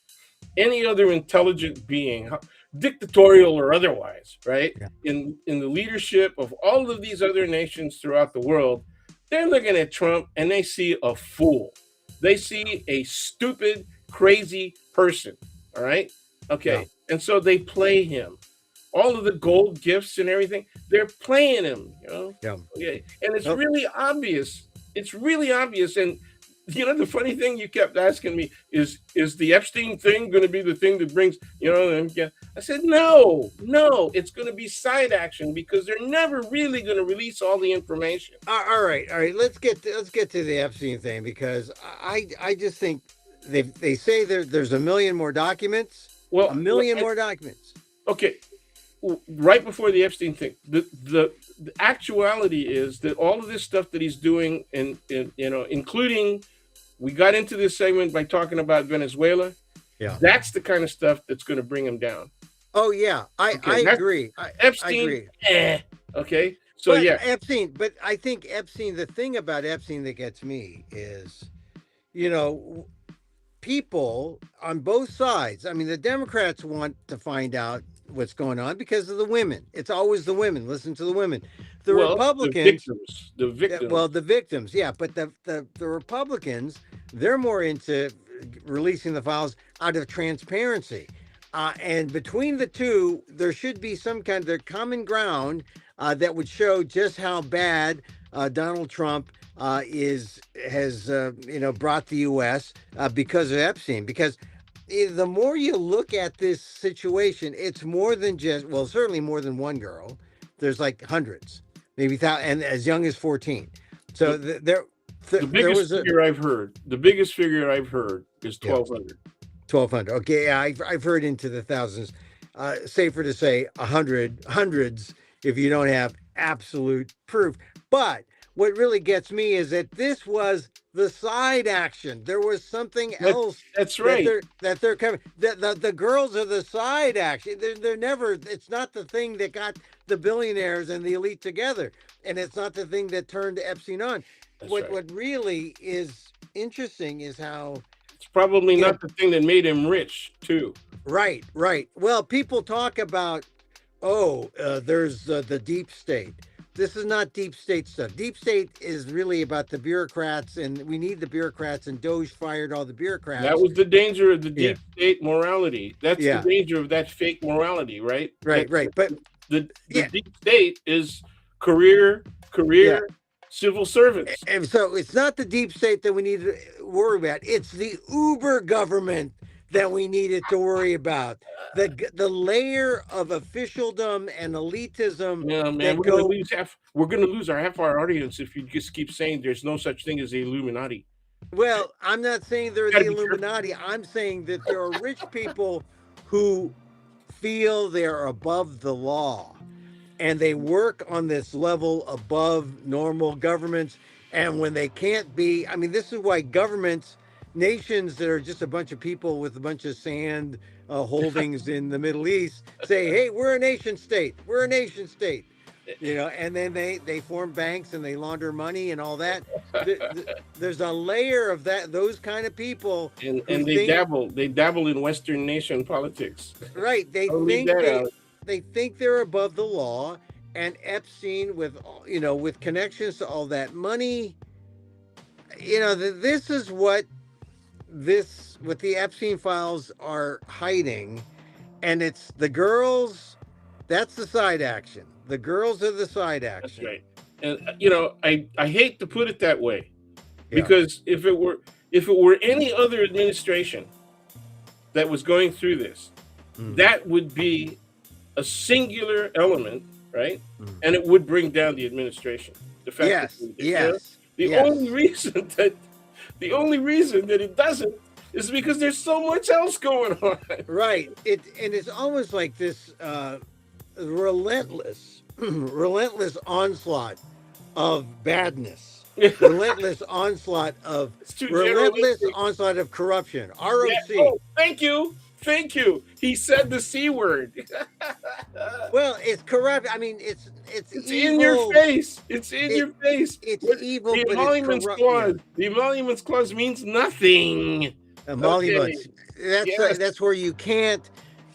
any other intelligent being, dictatorial or otherwise, right? Yeah. In the leadership of all of these other nations throughout the world, they're looking at Trump and they see a fool. They see a stupid, crazy person. All right. Okay. Yeah. And so they play him. All of the gold gifts and everything, they're playing him, Yeah. Okay. And it's Oh. really obvious. It's really obvious. And the funny thing you kept asking me is the Epstein thing going to be the thing that brings, I said, no, it's going to be side action, because they're never really going to release all the information. All right. Let's get to the Epstein thing, because I just think they say there's a million more documents. Well, a million more documents. Okay. Right before the Epstein thing, the actuality is that all of this stuff that he's doing, and including, we got into this segment by talking about Venezuela. Yeah. That's the kind of stuff that's going to bring him down. Oh yeah, I agree. Epstein, I agree. Okay. So but yeah, Epstein. But I think Epstein. The thing about Epstein that gets me is, people on both sides. I mean, the Democrats want to find out what's going on because of the women. It's always the women. Listen to the women. The Republicans, the victims. Well, the victims, yeah. But the Republicans, they're more into releasing the files out of transparency. And between the two, there should be some kind of common ground that would show just how bad Donald Trump has brought the U.S. Because of Epstein. Because the more you look at this situation, it's more than just, well, certainly more than one girl. There's like hundreds, maybe thousands, and as young as 14. So the biggest figure I've heard. The biggest figure I've heard is 1,200. 1,200. Okay, yeah, I've heard into the thousands. Safer to say hundreds if you don't have absolute proof. But what really gets me is that this was the side action. There was something else. That's right. That they're coming. The girls are the side action. They're never. It's not the thing that got the billionaires and the elite together, and it's not the thing that turned Epstein on. What really is interesting is how it's probably not the thing that made him rich too. Right. Well, people talk about, there's the deep state. This is not deep state stuff. Deep state is really about the bureaucrats, and we need the bureaucrats, and Doge fired all the bureaucrats. That was the danger of the deep state morality. That's the danger of that fake morality, right? Right. But the deep state is career civil servants. And so it's not the deep state that we need to worry about. It's the Uber government that we needed to worry about. The layer of officialdom and elitism. Yeah, man, we're gonna lose our half our audience if you just keep saying there's no such thing as the Illuminati. Well, I'm not saying they're the Illuminati. I'm saying that there are rich people who feel they're above the law, and they work on this level above normal governments. And when they can't be, I mean, this is why nations that are just a bunch of people with a bunch of sand holdings in the Middle East say, hey, we're a nation state. And then they form banks and they launder money and all that. There's a layer of those kind of people. And they dabble in Western nation politics. Right. They think they're above the law. And Epstein, with connections to all that money, this is what the Epstein files are hiding. And it's the girls. That's the side action. The girls are the side action. That's right. And I hate to put it that way, because if it were, if it were any other administration that was going through this, that would be a singular element, right? And it would bring down the administration. The fact Yes, that yes, the yes. only reason that it doesn't is because there's so much else going on. Right. It's almost like this relentless, relentless onslaught of badness, relentless onslaught of It's too relentless generalistic. onslaught of corruption. Yeah. ROC. Oh, thank you. Thank you. He said the C word. Well, it's corrupt. I mean, it's It's evil. in your face. It's in your face. It's What- evil, the but emoluments it's corrupt. clause. The emoluments clause means nothing. Emoluments. Yes. That's where you can't,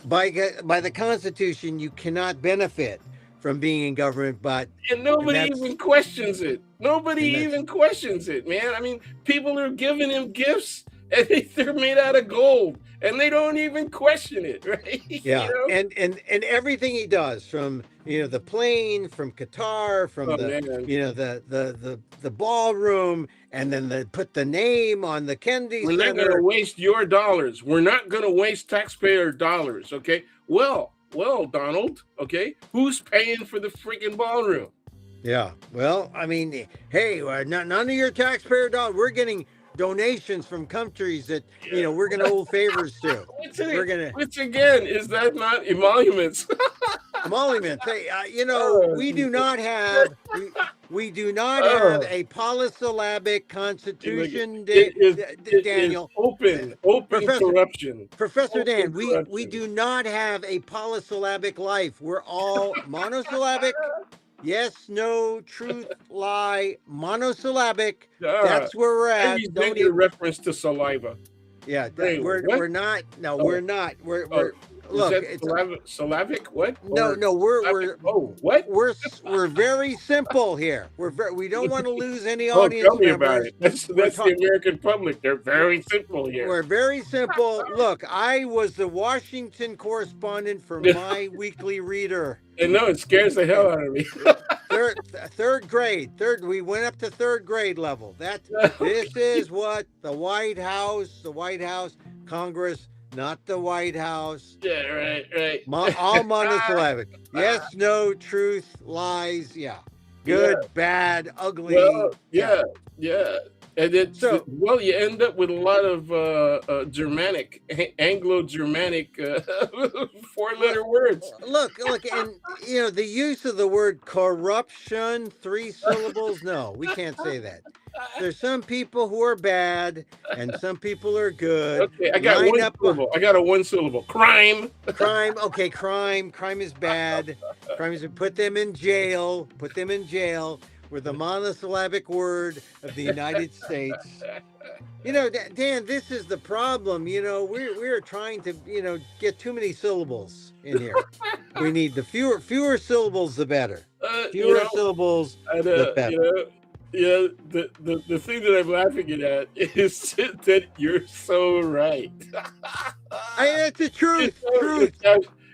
by the Constitution, you cannot benefit from being in government. But And nobody that's- even questions it. Nobody And that's- even questions it, man. I mean, people are giving him gifts and they're made out of gold and they don't even question it, right? yeah, You know? and everything he does, from the plane, from Qatar, from Oh, the man. the ballroom, and then put the name on the Kennedy We're not Center. going to waste your dollars. We're not going to waste taxpayer dollars, okay? Well, Donald, okay? Who's paying for the freaking ballroom? Yeah. Well, I mean, hey, none of your taxpayer dollars. We're getting donations from countries that we're going to owe favors to. We're gonna Which again, is that not emoluments? emoluments. Hey, Oh, we do not have we do not Oh. have a polysyllabic constitution, It is Daniel. open Professor- corruption. Professor Open Dan, we corruption. do not have a polysyllabic life. We're all monosyllabic. Yes, no, truth, lie, monosyllabic. That's where we're I at. resent Don't your even, reference to saliva. yeah, Wait, what? we're not. No, Oh. we're not. We're Is look. that It's, Slavic? What? no, Or no. We're Slavic- oh, what? we're very simple here. We don't want to lose any Oh, audience tell me about members. it. That's We're the American public. They're very simple here. We're very simple. Look, I was the Washington correspondent for my weekly reader. And no, it scares the hell out of me. Third grade. We went up to third grade level. This is what the White House, Congress, not the White House. Yeah, right. All monosyllabic. Yes, no, truth, lies. Yeah. Good, bad, ugly. Well, yeah. And it's So- you end up with a lot of Germanic, Anglo-Germanic 4-letter words. Look, and the use of the word corruption, 3 syllables. No, we can't say that. There's some people who are bad, and some people are good. Okay, I got Line one up- syllable. I got a 1 syllable. Crime. Crime. Okay, crime. Crime is bad. Crime is put them in jail. Put them in jail with the monosyllabic word of the United States. Dan, this is the problem. We're trying to get too many syllables in here. We need the fewer syllables, the better. Fewer syllables, the better. The thing that I'm laughing at is that you're so right. It's the truth.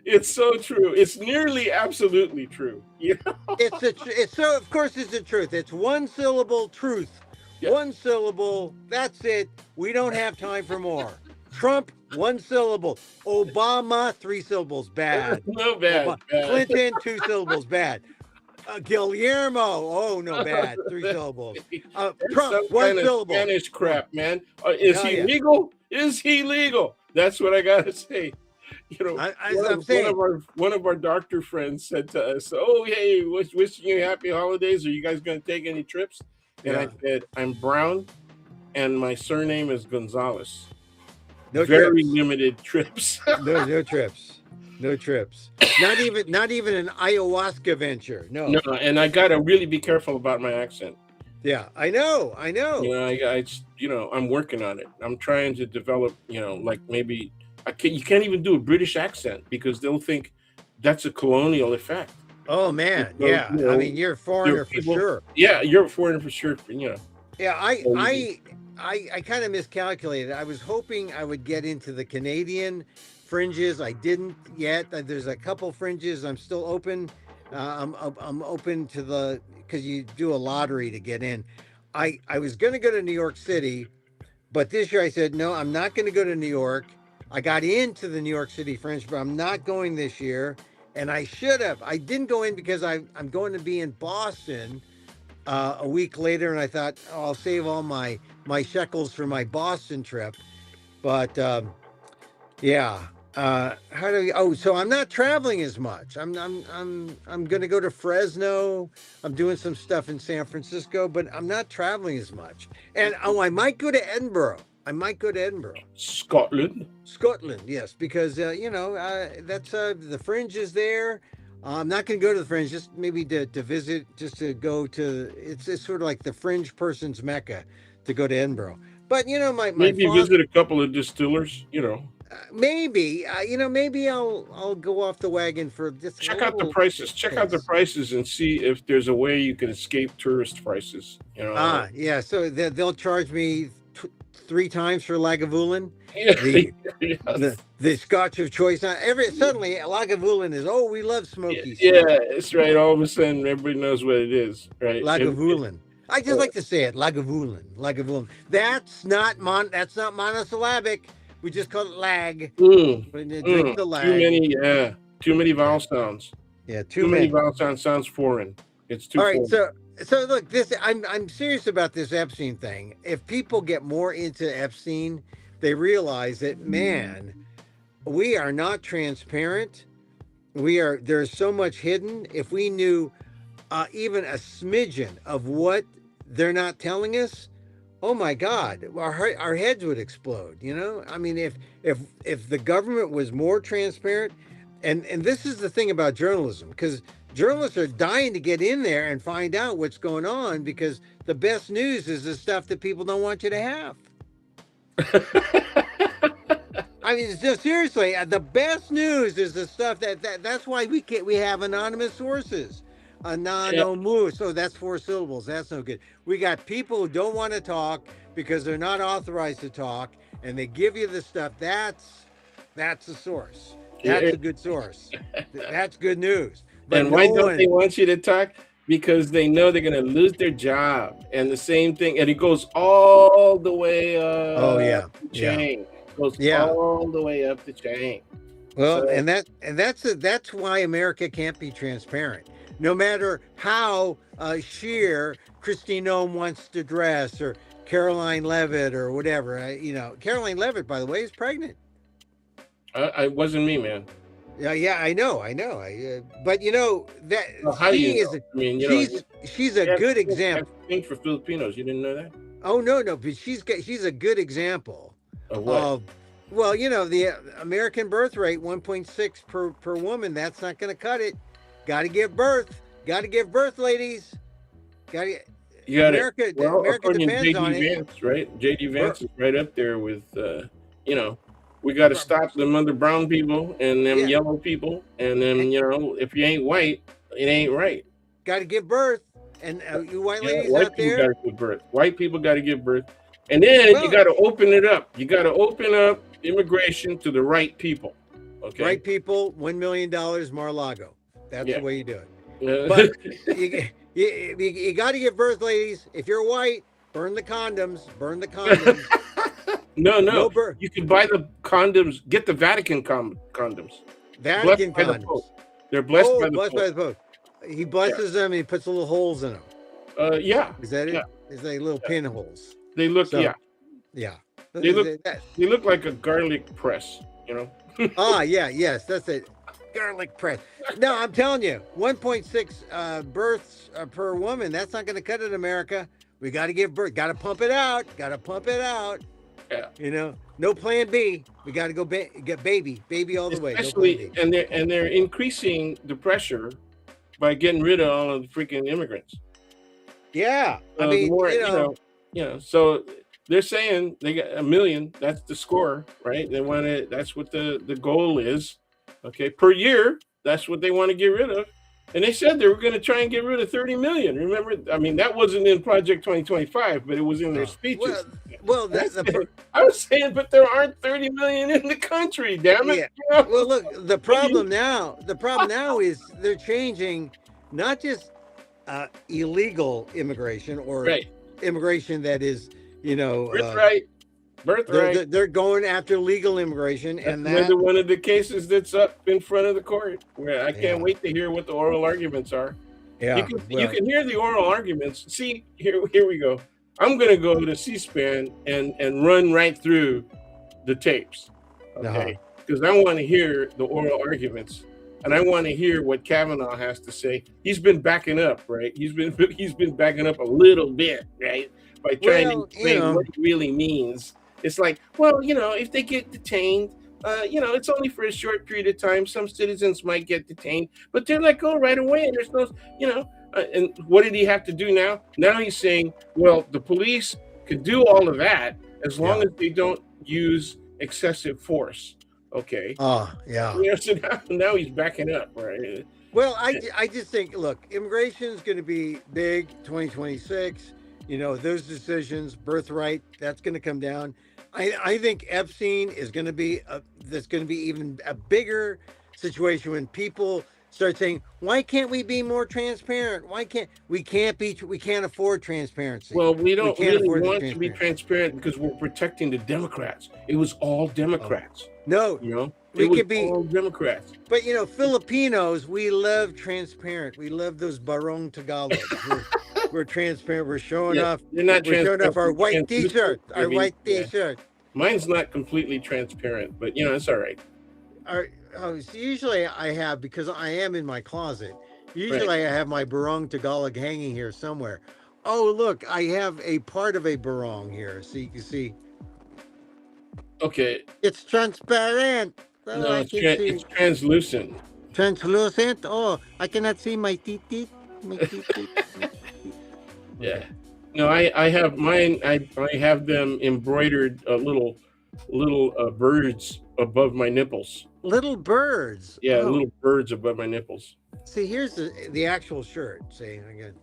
It's so true. It's nearly absolutely true. Of course it's the truth. It's 1 syllable truth. Yeah. 1 syllable. That's it. We don't have time for more. Trump, 1 syllable. Obama, 3 syllables. Bad. No, bad. Clinton, 2 syllables. Bad. Guillermo, oh no, bad. 3 syllables. Trump, Some 1 kind of syllable. Spanish crap, man. Is Oh, he yeah. legal? Is he legal? That's what I gotta say. One of our doctor friends said to us, "Oh, hey, wishing you happy holidays. Are you guys going to take any trips?" And I said, "I'm brown, and my surname is Gonzalez. No Very trips. limited trips." No trips. No trips. Not even an ayahuasca venture. No. No, and I gotta really be careful about my accent. Yeah, I know. I'm working on it. I'm trying to develop, like maybe you can't even do a British accent because they'll think that's a colonial effect. Oh man, So, yeah. I mean, you're a foreigner for people- sure. Yeah, you're a foreigner for sure. Yeah, I kind of miscalculated. I was hoping I would get into the Canadian fringes. I didn't yet. There's a couple fringes. I'm still open. I'm open to because you do a lottery to get in. I was going to go to New York City, But this year I said, no, I'm not going to go to New York. I got into the New York City Fringe, but I'm not going this year. And I should have. I didn't go in because I'm going to be in Boston a week later, and I thought, oh, I'll save all my shekels for my Boston trip. But yeah, how do we? Oh, so I'm not traveling as much. I'm going to go to Fresno. I'm doing some stuff in San Francisco, but I'm not traveling as much. And oh, I might go to Edinburgh. I might go to Edinburgh. Scotland. Scotland, yes, because that's the Fringe is there. I'm not going to go to the Fringe, just maybe to visit, just to go to. It's sort of like the Fringe person's mecca to go to Edinburgh. But my Maybe father visit a couple of distillers. maybe maybe I'll go off the wagon for just a Check out the little prices. Check out the taste. prices and see if there's a way you can escape tourist prices. Yeah, so they'll charge me 3 times for Lagavulin. Yeah. The Yes. the Scotch of choice. Now, suddenly Lagavulin is we love smoky Yeah, stuff. it's right. All of a sudden, everybody knows what it is, right? Lagavulin. I just like to say it, Lagavulin, Lagavulin. That's not monosyllabic. We just call it lag. When you drink the lag. Too many vowel Yeah, sounds. yeah, Too too many many. vowel sounds sounds foreign. It's too All right, foreign. so look, I'm serious about this Epstein thing. If people get more into Epstein, they realize that man, we are not transparent. There's so much hidden. If we knew even a smidgen of what they're not telling us, oh my God, our heads would explode. I mean, if the government was more transparent, and this is the thing about journalism, because journalists are dying to get in there and find out what's going on, because the best news is the stuff that people don't want you to have. I mean, seriously, the best news is the stuff that's why we have anonymous sources. Yeah, Anonymous. So that's 4 syllables. That's no good. We got people who don't want to talk because they're not authorized to talk, and they give you the stuff. That's the source. yeah. That's a good source. That's good news. But And no why don't they one. want you to talk? Because they know they're going to lose their job. And the same thing, and it goes all the way Oh up yeah, the yeah, chain. Goes yeah. all the way up the chain. Well, So that's why America can't be transparent. No matter how sheer Christine Nome wants to dress, or Caroline Levitt, or whatever. Caroline Levitt, by the way, is pregnant. I wasn't me, man. Yeah, yeah, I know, I know. But that Well, how do she you is, know? I mean, she's a that's good that's example. the thing for Filipinos. You didn't know that? Oh no, but she's a good example Of what? of, well, the American birth rate, 1.6 per woman. That's not going to cut it. Got to give birth. Got to give birth, ladies. Got to. You got it. America Well, America according to depends on JD it. Vance, right? JD Bir- Vance is right up there with, we got to bir- stop them other brown people and them Yeah, yellow people. And then, if you ain't white, it ain't right. got to give birth. And you white Yeah, ladies white out people got there, to give birth. White people got to give birth. And then you well, got to open it up. You got to open up immigration to the right people. Okay. right people, $1 million, Mar-a-Lago. That's Yeah. the way you do it. Uh, But you got to give birth, ladies. If you're white, burn the condoms. Burn the condoms. no. No birth. You can buy the condoms. Get the Vatican condoms. Vatican Blessed by the condoms. Pope. They're blessed by the Blessed by Pope. the Pope. He blesses them and he puts little holes in them. Yeah. Is that it? Yeah. Is they little pinholes? They look. So, Yeah. yeah. They look. That- They look like a garlic press. yeah, yes, that's it. Garlic press. No, I'm telling you, 1.6 births per woman. That's not going to cut it, in America. We got to give birth. Got to pump it out. Got to pump it out. Yeah. No plan B. We got to go get baby all the way. No plan Especially, B. and they're increasing the pressure by getting rid of all of the freaking immigrants. Yeah, I The mean, more, So they're saying they got 1 million. That's the score, right? They want to. That's what the goal is. Okay, per year. That's what they want to get rid of. And they said they were going to try and get rid of 30 million. Remember? I mean, that wasn't in Project 2025, but it was in their speeches. well, I was saying, but there aren't 30 million in the country. Damn it! yeah. Well, look, the problem now is they're changing not just illegal immigration, or Right. immigration that is, Birthright. Birthright. They're going after legal immigration, That's and that another one of the cases that's up in front of the court. Where I can't yeah, wait to hear what the oral arguments are. yeah. You Well, can hear the oral arguments. See, here we go. I'm gonna go to C-SPAN and run right through the tapes, uh-huh. okay? Because I want to hear the oral arguments, and I want to hear what Kavanaugh has to say. He's been backing up, right? He's been backing up a little bit, right, by trying to Well, explain what it really means. It's like, well, if they get detained, it's only for a short period of time. Some citizens might get detained, but they're let go right away, and there's no, you know. And what did he have to do now? Now he's saying, well, the police could do all of that as long yeah. as they don't use excessive force. Okay. Oh, yeah. So now he's backing up, right? Well, I just think, look, immigration is going to be big 2026. Those decisions, birthright, that's going to come down. I think Epstein is going to be that's going to be even a bigger situation when people start saying, why can't we be more transparent? Why can't we can't afford transparency? Well, we We don't can't really afford the want to be transparency. transparent because we're protecting the Democrats. It was all Oh, Democrats, no, It we was could be, all Democrats. but Filipinos, we love transparent. We love those Barong Tagalogs. We're transparent. We're showing Yeah, off. they're not We're showing transparent. off our They're white translucent. T-shirt. I Our mean, white yeah. T-shirt. Mine's not completely transparent, but it's all right. So usually I have, because I am in my closet. Usually Right. I have my Barong Tagalog hanging here somewhere. Oh, look, I have a part of a Barong here, so you can see Okay. it's transparent. Oh, No, I can see it's translucent. translucent. Oh, I cannot see my teeth. My teeth. Yeah. Okay. No, I have mine. I have them embroidered little birds above my nipples. Little birds. Yeah, Oh, little birds above my nipples. see, here's the actual shirt. See, again.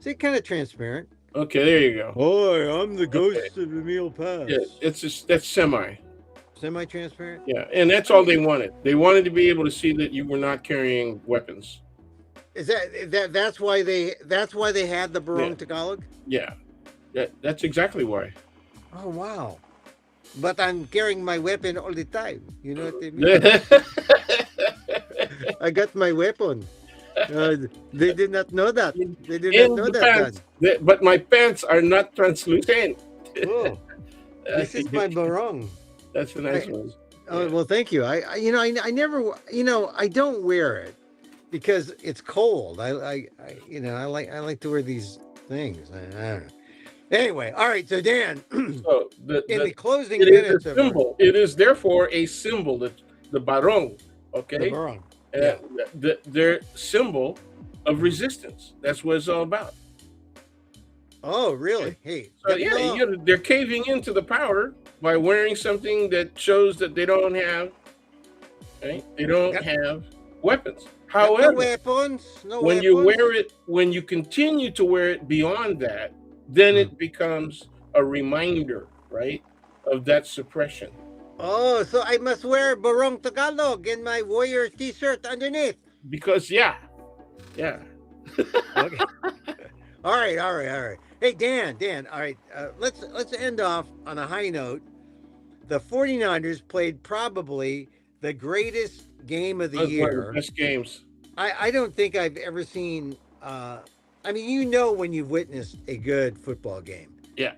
See, kind of transparent. Okay, there you go. Boy, I'm the Okay. ghost of Emil Yeah, Pass. it's just that's semi. Semi-transparent. Yeah, and that's I all mean, they wanted. They wanted to be able to see that you were not carrying weapons. is that's why they had the Yeah, Barong Tagalog? yeah. That's exactly why. Oh wow! But I'm carrying my weapon all the time. You know what I mean? I got my weapon. They did not know that. They did not In know the that, Dan. pants, but my pants are not translucent. Oh, this is my Barong. That's a nice I, one. oh Yeah. well, thank you. I never I don't wear it because it's cold. I like to wear these things. I don't know. Anyway, all right. So Dan, So in the closing it is minutes a of our, symbol. It is therefore a symbol. The barong, the okay, Barong, yeah. their symbol of resistance. That's what it's all about. Oh, Okay? really? Hey, So yeah, they're caving into the power by wearing something that shows that they don't have, right? They don't got, have weapons. got no However, weapons. No when you weapons. wear it, when you continue to wear it beyond that, then Hmm. it becomes a reminder, right, of that suppression. Oh, so I must wear Barong Tagalog and my warrior T-shirt underneath. Because yeah. Okay. All right. Hey, Dan. All right. Let's end off on a high note. The 49ers played probably the greatest game of the That was one of the year. best games. I don't think I've ever seen. I mean, when you've witnessed a good football game. Yeah.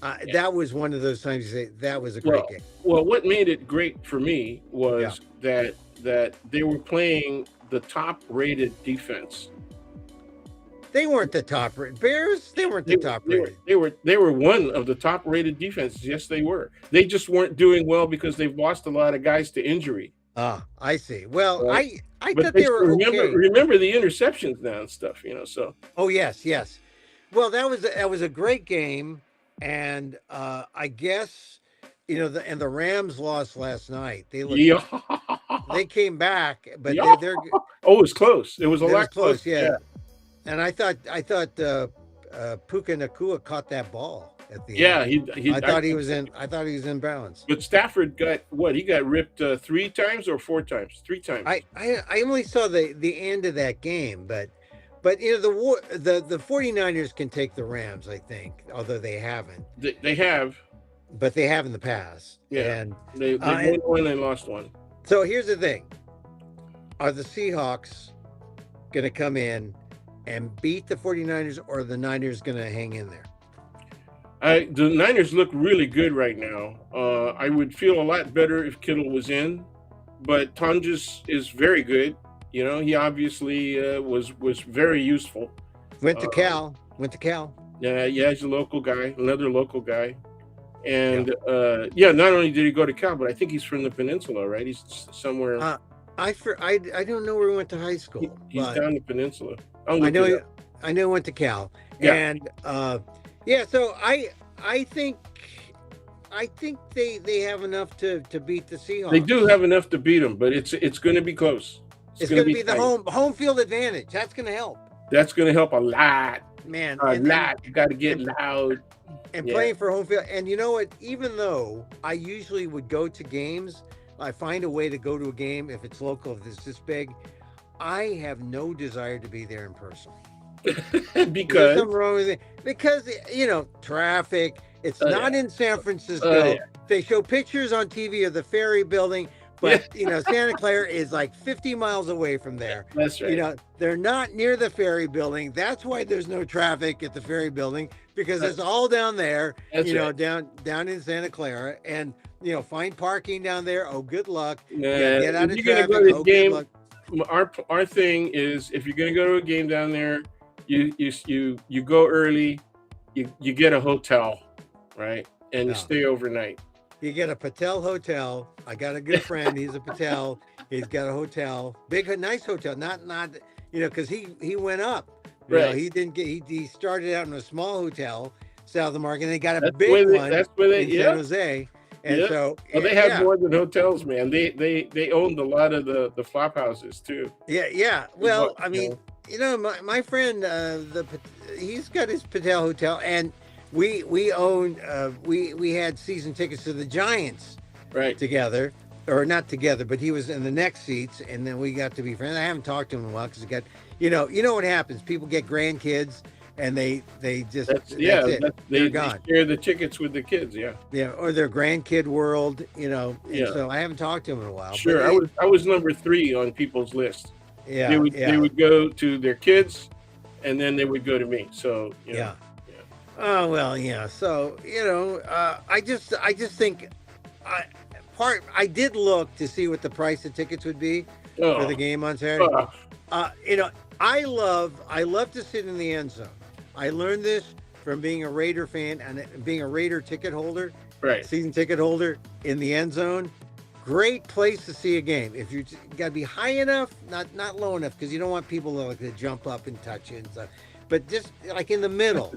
Yeah. That was one of those times you say that was a great Well, game. what made it great for me Yeah. was that they were playing the top-rated defense. They weren't the top rated Bears. They weren't the top rated. They were one of the top-rated defenses. Yes, they were. They just weren't doing well because they've lost a lot of guys to injury. Ah, I see. Well, Right? I But thought they they were okay. remember the interceptions now and stuff. So Oh yes. Well, that was a great game, and I guess and the Rams lost last night. yeah, They came back, but yeah. they're Oh, it was close. It was a that was lot close. closer. Yeah. And I thought Puka Nakua caught that ball at the Yeah, end. he. I thought he was in balance. But Stafford got what? He got ripped 3 times or 4 times? 3 times. I only saw the end of that game, but the 49ers can take the Rams, I think, although they haven't. They have. but they have in the past. Yeah, And they won one and lost one. so here's the thing: are the Seahawks going to come in and beat the 49ers, or are the Niners going to hang in there? The Niners look really good right now. I would feel a lot better if Kittle was in, but Tonjes is very good. You know, he obviously was very useful. Went to Uh, Cal. Went to Cal. yeah, he's a local guy, another local guy, Yeah. and yeah, not only did he go to Cal, but I think he's from the peninsula, right? He's somewhere. I don't know where he went to high He, school, he's but down the peninsula. I'll I look it know up. I know he went to Cal. Yeah, And yeah, so I think they have enough to beat the they do Seahawks. have enough to beat him, but it's going to be close. It's It's going to going to be be the tight. home field advantage. That's going to help, That's going to help a lot. man. A lot. You got to get And loud. and Yeah. playing for home field. And you know what? Even though I usually would go to games, I find a way to go to a game if it's local, if it's this big. I have no desire to be there in person. There's Because something wrong with it because traffic. It's yeah, not in San yeah, Francisco. They show pictures on TV of the ferry building, yeah, but Santa Clara is like 50 miles away from there. that's right. They're not near the ferry building. That's why there's no traffic at the ferry building because That- it's all down there. That's right. Down in Santa Clara, and find parking down there. Oh, good luck. Yeah, Get out if of you're gonna traffic. go to a Oh, good game, luck. our thing is if you're gonna go to a game down there, you go early, you get a hotel, right, and you No. stay overnight. You get a Patel hotel. I got a good friend. He's a Patel. He's got a hotel, nice hotel. Not because he went up. Right. He didn't get. He started out in a small hotel south of the market, and they got a That's big where one that's where they in San yeah. Jose. And Yeah. so Well, they have yeah, more than hotels, man. They owned a lot of the flop houses too. yeah. Well, But, I mean, my friend, he's got his Patel hotel, and we owned we had season tickets to the Giants right. together, or not together, but he was in the next seats, and then we got to be friends. I haven't talked to him in a while because he got, you know what happens. People get grandkids, and they just That's that's yeah. it. They They're gone. share the tickets with the kids. Yeah. Yeah, or their grandkid world, And Yeah. so I haven't talked to him in a while. but Sure. I was number 3 on people's list. yeah, They would yeah, they would go to their kids, and then they would go to me. So yeah. yeah. Oh well, yeah. So I just think I did look to see what the price of tickets would be for the Oh, game on Saturday. oh, I love to sit in the end zone. I learned this from being a Raider fan and being a Raider ticket holder, right. season ticket holder in the end zone. Great place to see a game. If you got to be high enough, not low enough, because you don't want people to jump up and touch you and stuff. But just like in the middle,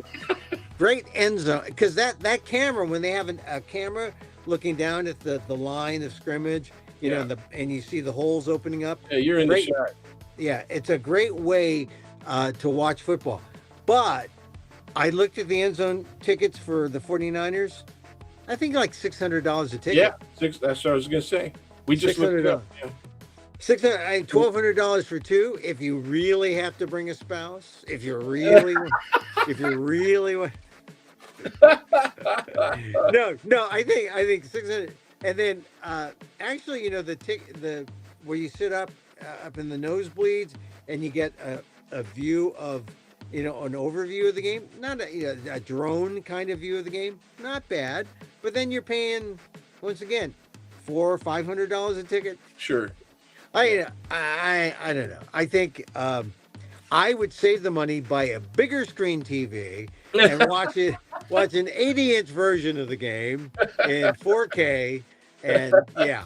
great end zone. Because that camera, when they have a camera looking down at the line of scrimmage, Yeah. and you see the holes opening up. Yeah, you're in Great. the shot. Yeah, it's a great way to watch football. But I looked at the end zone tickets for the 49ers. I think like $600 a ticket. Yeah, that's what I was gonna say. We just looked it up. Yeah. $1,200 for two. If you really have to bring a spouse, if you really want, no, I think 600. And then actually, the where you sit up in the nosebleeds and you get a view of an overview of the game, not a drone kind of view of the game, not bad. But then you're paying once again $400 or $500 a ticket. Sure. I don't know. I think I would save the money, buy a bigger screen TV, and watch an 80-inch version of the game in 4K, and yeah,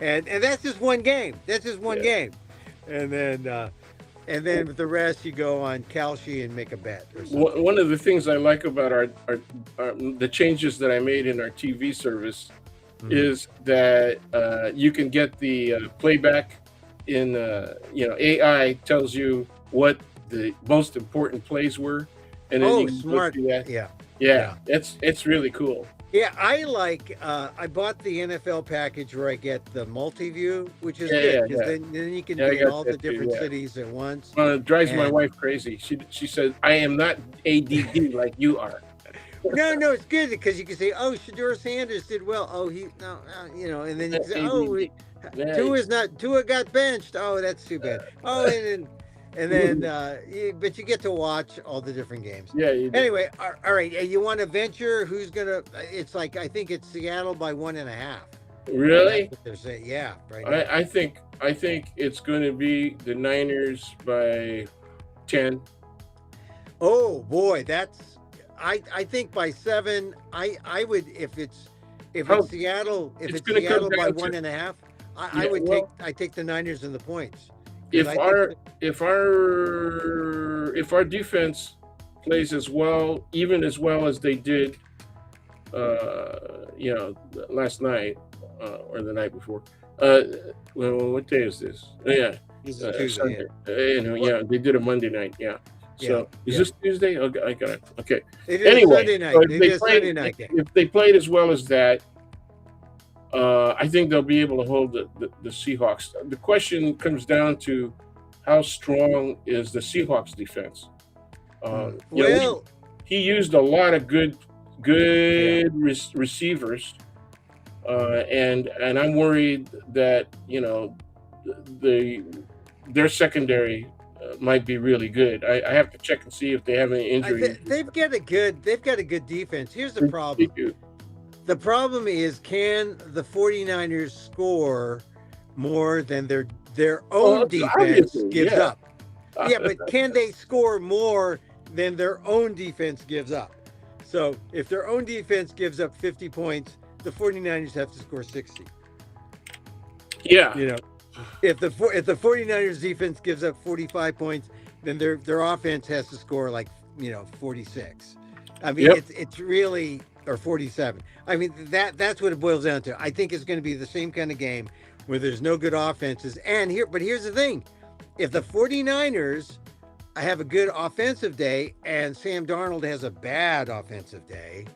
and that's just one game. That's just one game, and then with the rest you go on Kalshi and make a bet or something. One of the things I like about our the changes that I made in our TV service is that you can get the playback in AI tells you what the most important plays were, and then Oh, you can go smart. through that. Yeah. Yeah, it's really cool. Yeah, I like. I bought the NFL package where I get the multi-view, which is Yeah, good yeah, because yeah. then you can Yeah, I be in got all the that too, different yeah. cities at once. It drives my And- wife crazy. She says I am not ADD like you are. no, it's good because you can say, "Oh, Shador Sanders did well." Oh, he no, and then you can say, "Oh, Yeah, Tua got benched." Oh, that's too bad. Oh, and then but you get to watch all the different games. yeah, you do. Anyway, all right. You want to venture? Who's gonna? It's like I think it's Seattle by 1.5. That's Really? what they're saying. Yeah, right now. I think it's going to be the Niners by 10. Oh boy, that's I think by 7. I would if it's How Seattle if it's it's going to come Seattle by down one to, and a half, I yeah, would take well, I take the Niners and the points because if I think our if our defense plays as well, even as well as they did, last night, or the night before. Uh, well, what day is this? Yeah, this is Tuesday. Yeah. Sunday. Well, Yeah, they did a Monday night. Yeah. yeah, So is yeah. this Tuesday? Okay, I got it. Okay. They did a Anyway, Sunday so night. They did a Sunday night game. if they played as well as that, I think they'll be able to hold the Seahawks. The question comes down to how strong is the Seahawks defense. You know, Well, he used a lot of good yeah. receivers, and I'm worried that the their secondary might be really good. I have to check and see if they have any injuries. They've got a good defense. Here's the They problem. do. The problem is, can the 49ers score more than their own Well, defense obviously, gives yeah. up? Yeah, but can they score more than their own defense gives up? So if their own defense gives up 50 points, the 49ers have to score 60. Yeah. You know, if the 49ers defense gives up 45 points, then their offense has to score like, 46. I mean, Yep. it's really or 47. I mean, that's what it boils down to. I think it's going to be the same kind of game where there's no good offenses. But here's the thing. If the 49ers have a good offensive day and Sam Darnold has a bad offensive day,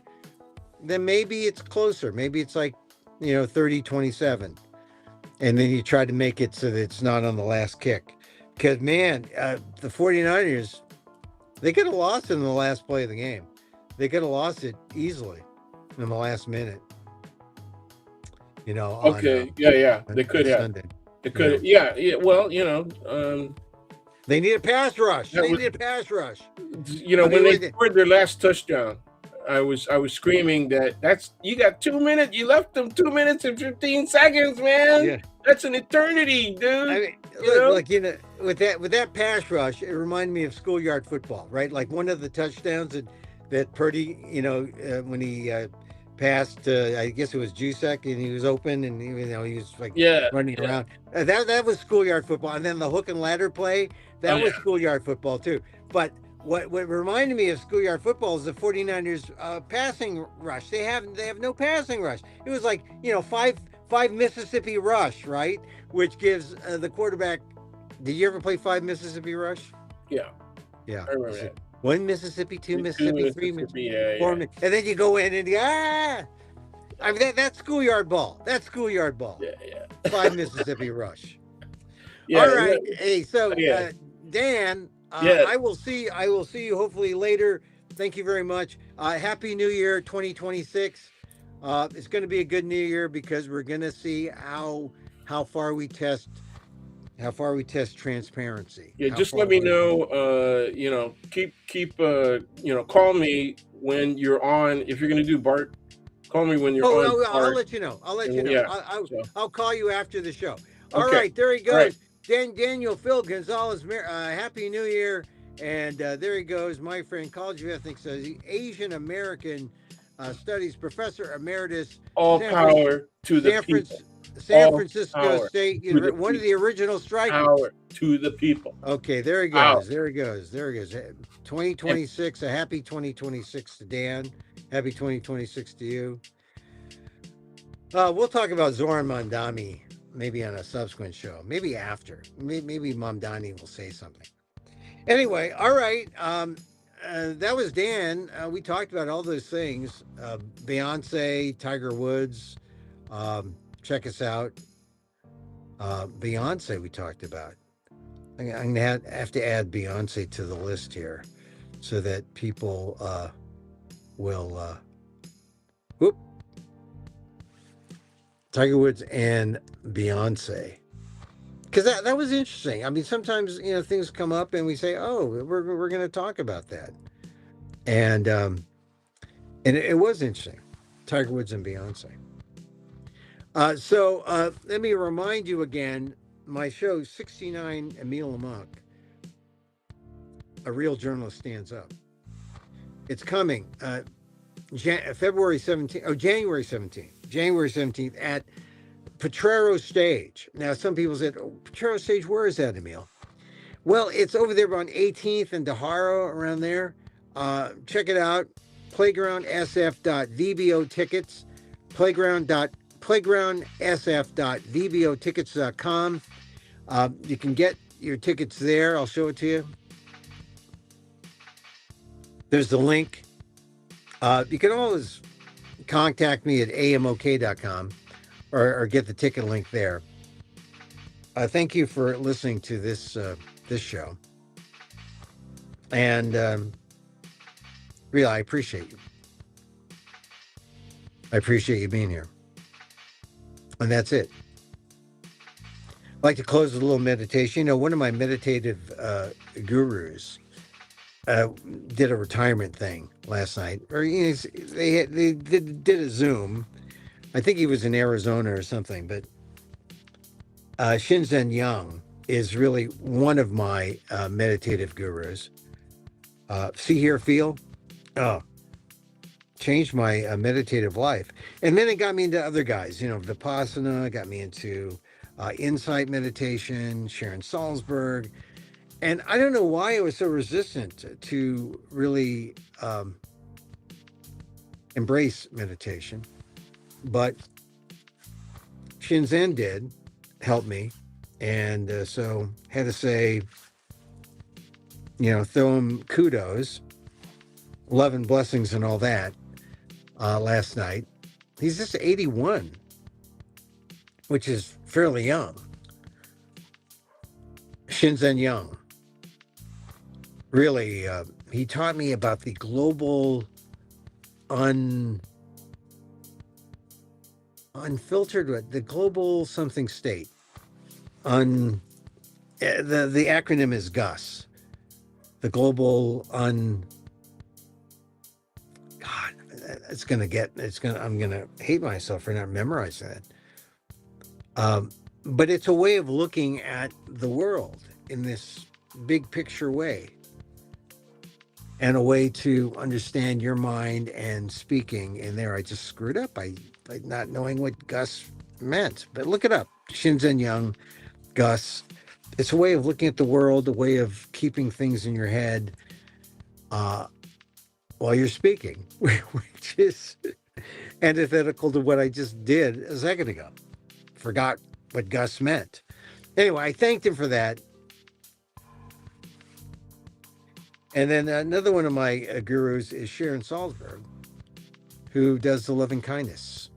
then maybe it's closer. Maybe it's like, 30-27. And then you try to make it so that it's not on the last kick. Because, man, the 49ers, they could have lost it in the last play of the game. They could have lost it easily in the last minute, Okay. Yeah. They on could have. Sunday. They You know, could. Yeah. Yeah. Well, they need a pass rush. that They was need a pass rush. I when mean, they scored their last touchdown, I was screaming that's you got 2 minutes. You left them 2 minutes and 15 seconds, man. yeah. That's an eternity, I dude. mean, You know? like with that pass rush, it reminded me of schoolyard football, right? Like one of the touchdowns that Purdy, when he passed, I guess it was Jusek, and he was open, and he was like Yeah. running Yeah. around. That was schoolyard football, and then the hook and ladder play, Oh that was yeah. schoolyard football too. But what reminded me of schoolyard football is the 49ers passing rush. They have no passing rush. It was like five Mississippi rush, right? Which gives the quarterback. Did you ever play five Mississippi rush? Yeah. Yeah. I remember that. One Mississippi, two Two Mississippi, three Mississippi. Mississippi, Yeah. four, Yeah. And then you go in and I mean that's schoolyard ball. That's schoolyard ball. Yeah. Yeah. Five Mississippi rush. Yeah. All right. Hey, so Yeah. Dan, Yeah. I will see you hopefully later. Thank you very much. Happy New Year 2026. It's going to be a good New Year because we're going to see how far we test transparency. Yeah, How just far let me we're know. Keep. Call me when you're on. If you're gonna do Bart, call me when you're on I'll Bart. let you know. I'll let And you know. yeah. I'll, So I'll call you after the show. All okay. right, there he All right. goes. Daniel Phil Gonzalez. Happy New Year. And there he goes, my friend, College of Ethics, Asian American Studies Professor Emeritus, All San, power to the San, people. San All Francisco power State to the one of the people. original strikers. Power to the people. Okay, there he Power. goes. There he goes. 2026. A happy 2026 to Dan. Happy 2026 to you. We'll talk about Zoran Mondani maybe on a subsequent show. Maybe after. Maybe Mondani will say something. Anyway, all right. That was Dan. We talked about all those things. Beyonce, Tiger Woods. Check us out. Beyonce, we talked about. I'm going to have to add Beyonce to the list here so that people will, whoop, Tiger Woods and Beyonce. Because that was interesting. I mean, sometimes, things come up and we say, oh, we're going to talk about that. And it was interesting. Tiger Woods and Beyonce. So let me remind you again, my show, 69 Emil Amok, A Real Journalist Stands Up. It's coming January 17th at Potrero Stage. Now, some people said, oh, Potrero Stage, where is that, Emil? Well, it's over there on 18th and Daharo, around there. Check it out. Playgroundsf.vbo tickets. Playgroundsf.vbotickets.com. You can get your tickets there. I'll show it to you. There's the link. You can always contact me at amok.com or get the ticket link there. Thank you for listening to this show. And really, I appreciate you. I appreciate you being here. And that's it. I'd like to close with a little meditation. One of my meditative gurus did a retirement thing last night. Or they did a Zoom. I think he was in Arizona or something. But Shinzen Young is really one of my meditative gurus. See, hear, feel. Oh, changed my meditative life. And then it got me into other guys, Vipassana, got me into insight meditation, Sharon Salzberg. And I don't know why I was so resistant to really embrace meditation. But Shinzen did help me. And so had to say, throw him kudos, love and blessings and all that last night. He's just 81, which is fairly young. Shinzen Young. Really, he taught me about the global unfiltered, the global something state. The acronym is GUS. The global I'm gonna hate myself for not memorizing that. But it's a way of looking at the world in this big picture way, and a way to understand your mind and speaking. And there, I just screwed up by not knowing what GUS meant. But look it up, Shinzen Young, GUS. It's a way of looking at the world, a way of keeping things in your head while you're speaking, which is antithetical to what I just did a second ago. Forgot what GUS meant. Anyway, I thanked him for that. And then another one of my gurus is Sharon Salzberg, who does the loving kindness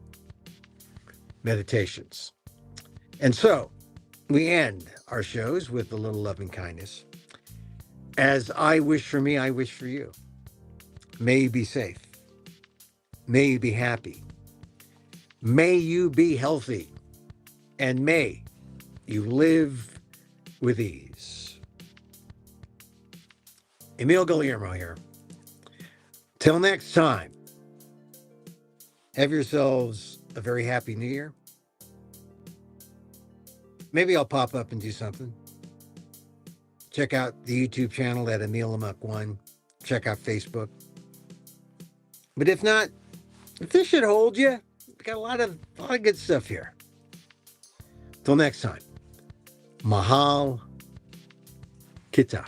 meditations. And so we end our shows with a little loving kindness. As I wish for me, I wish for you. May you be safe. May you be happy. May you be healthy. And may you live with ease. Emil Guillermo here. Till next time, have yourselves a very happy New Year. Maybe I'll pop up and do something. Check out the YouTube channel at Emil Amok 1. Check out Facebook. But if not, if this should hold you, we got a lot of good stuff here. Till next time, Mahal Kita.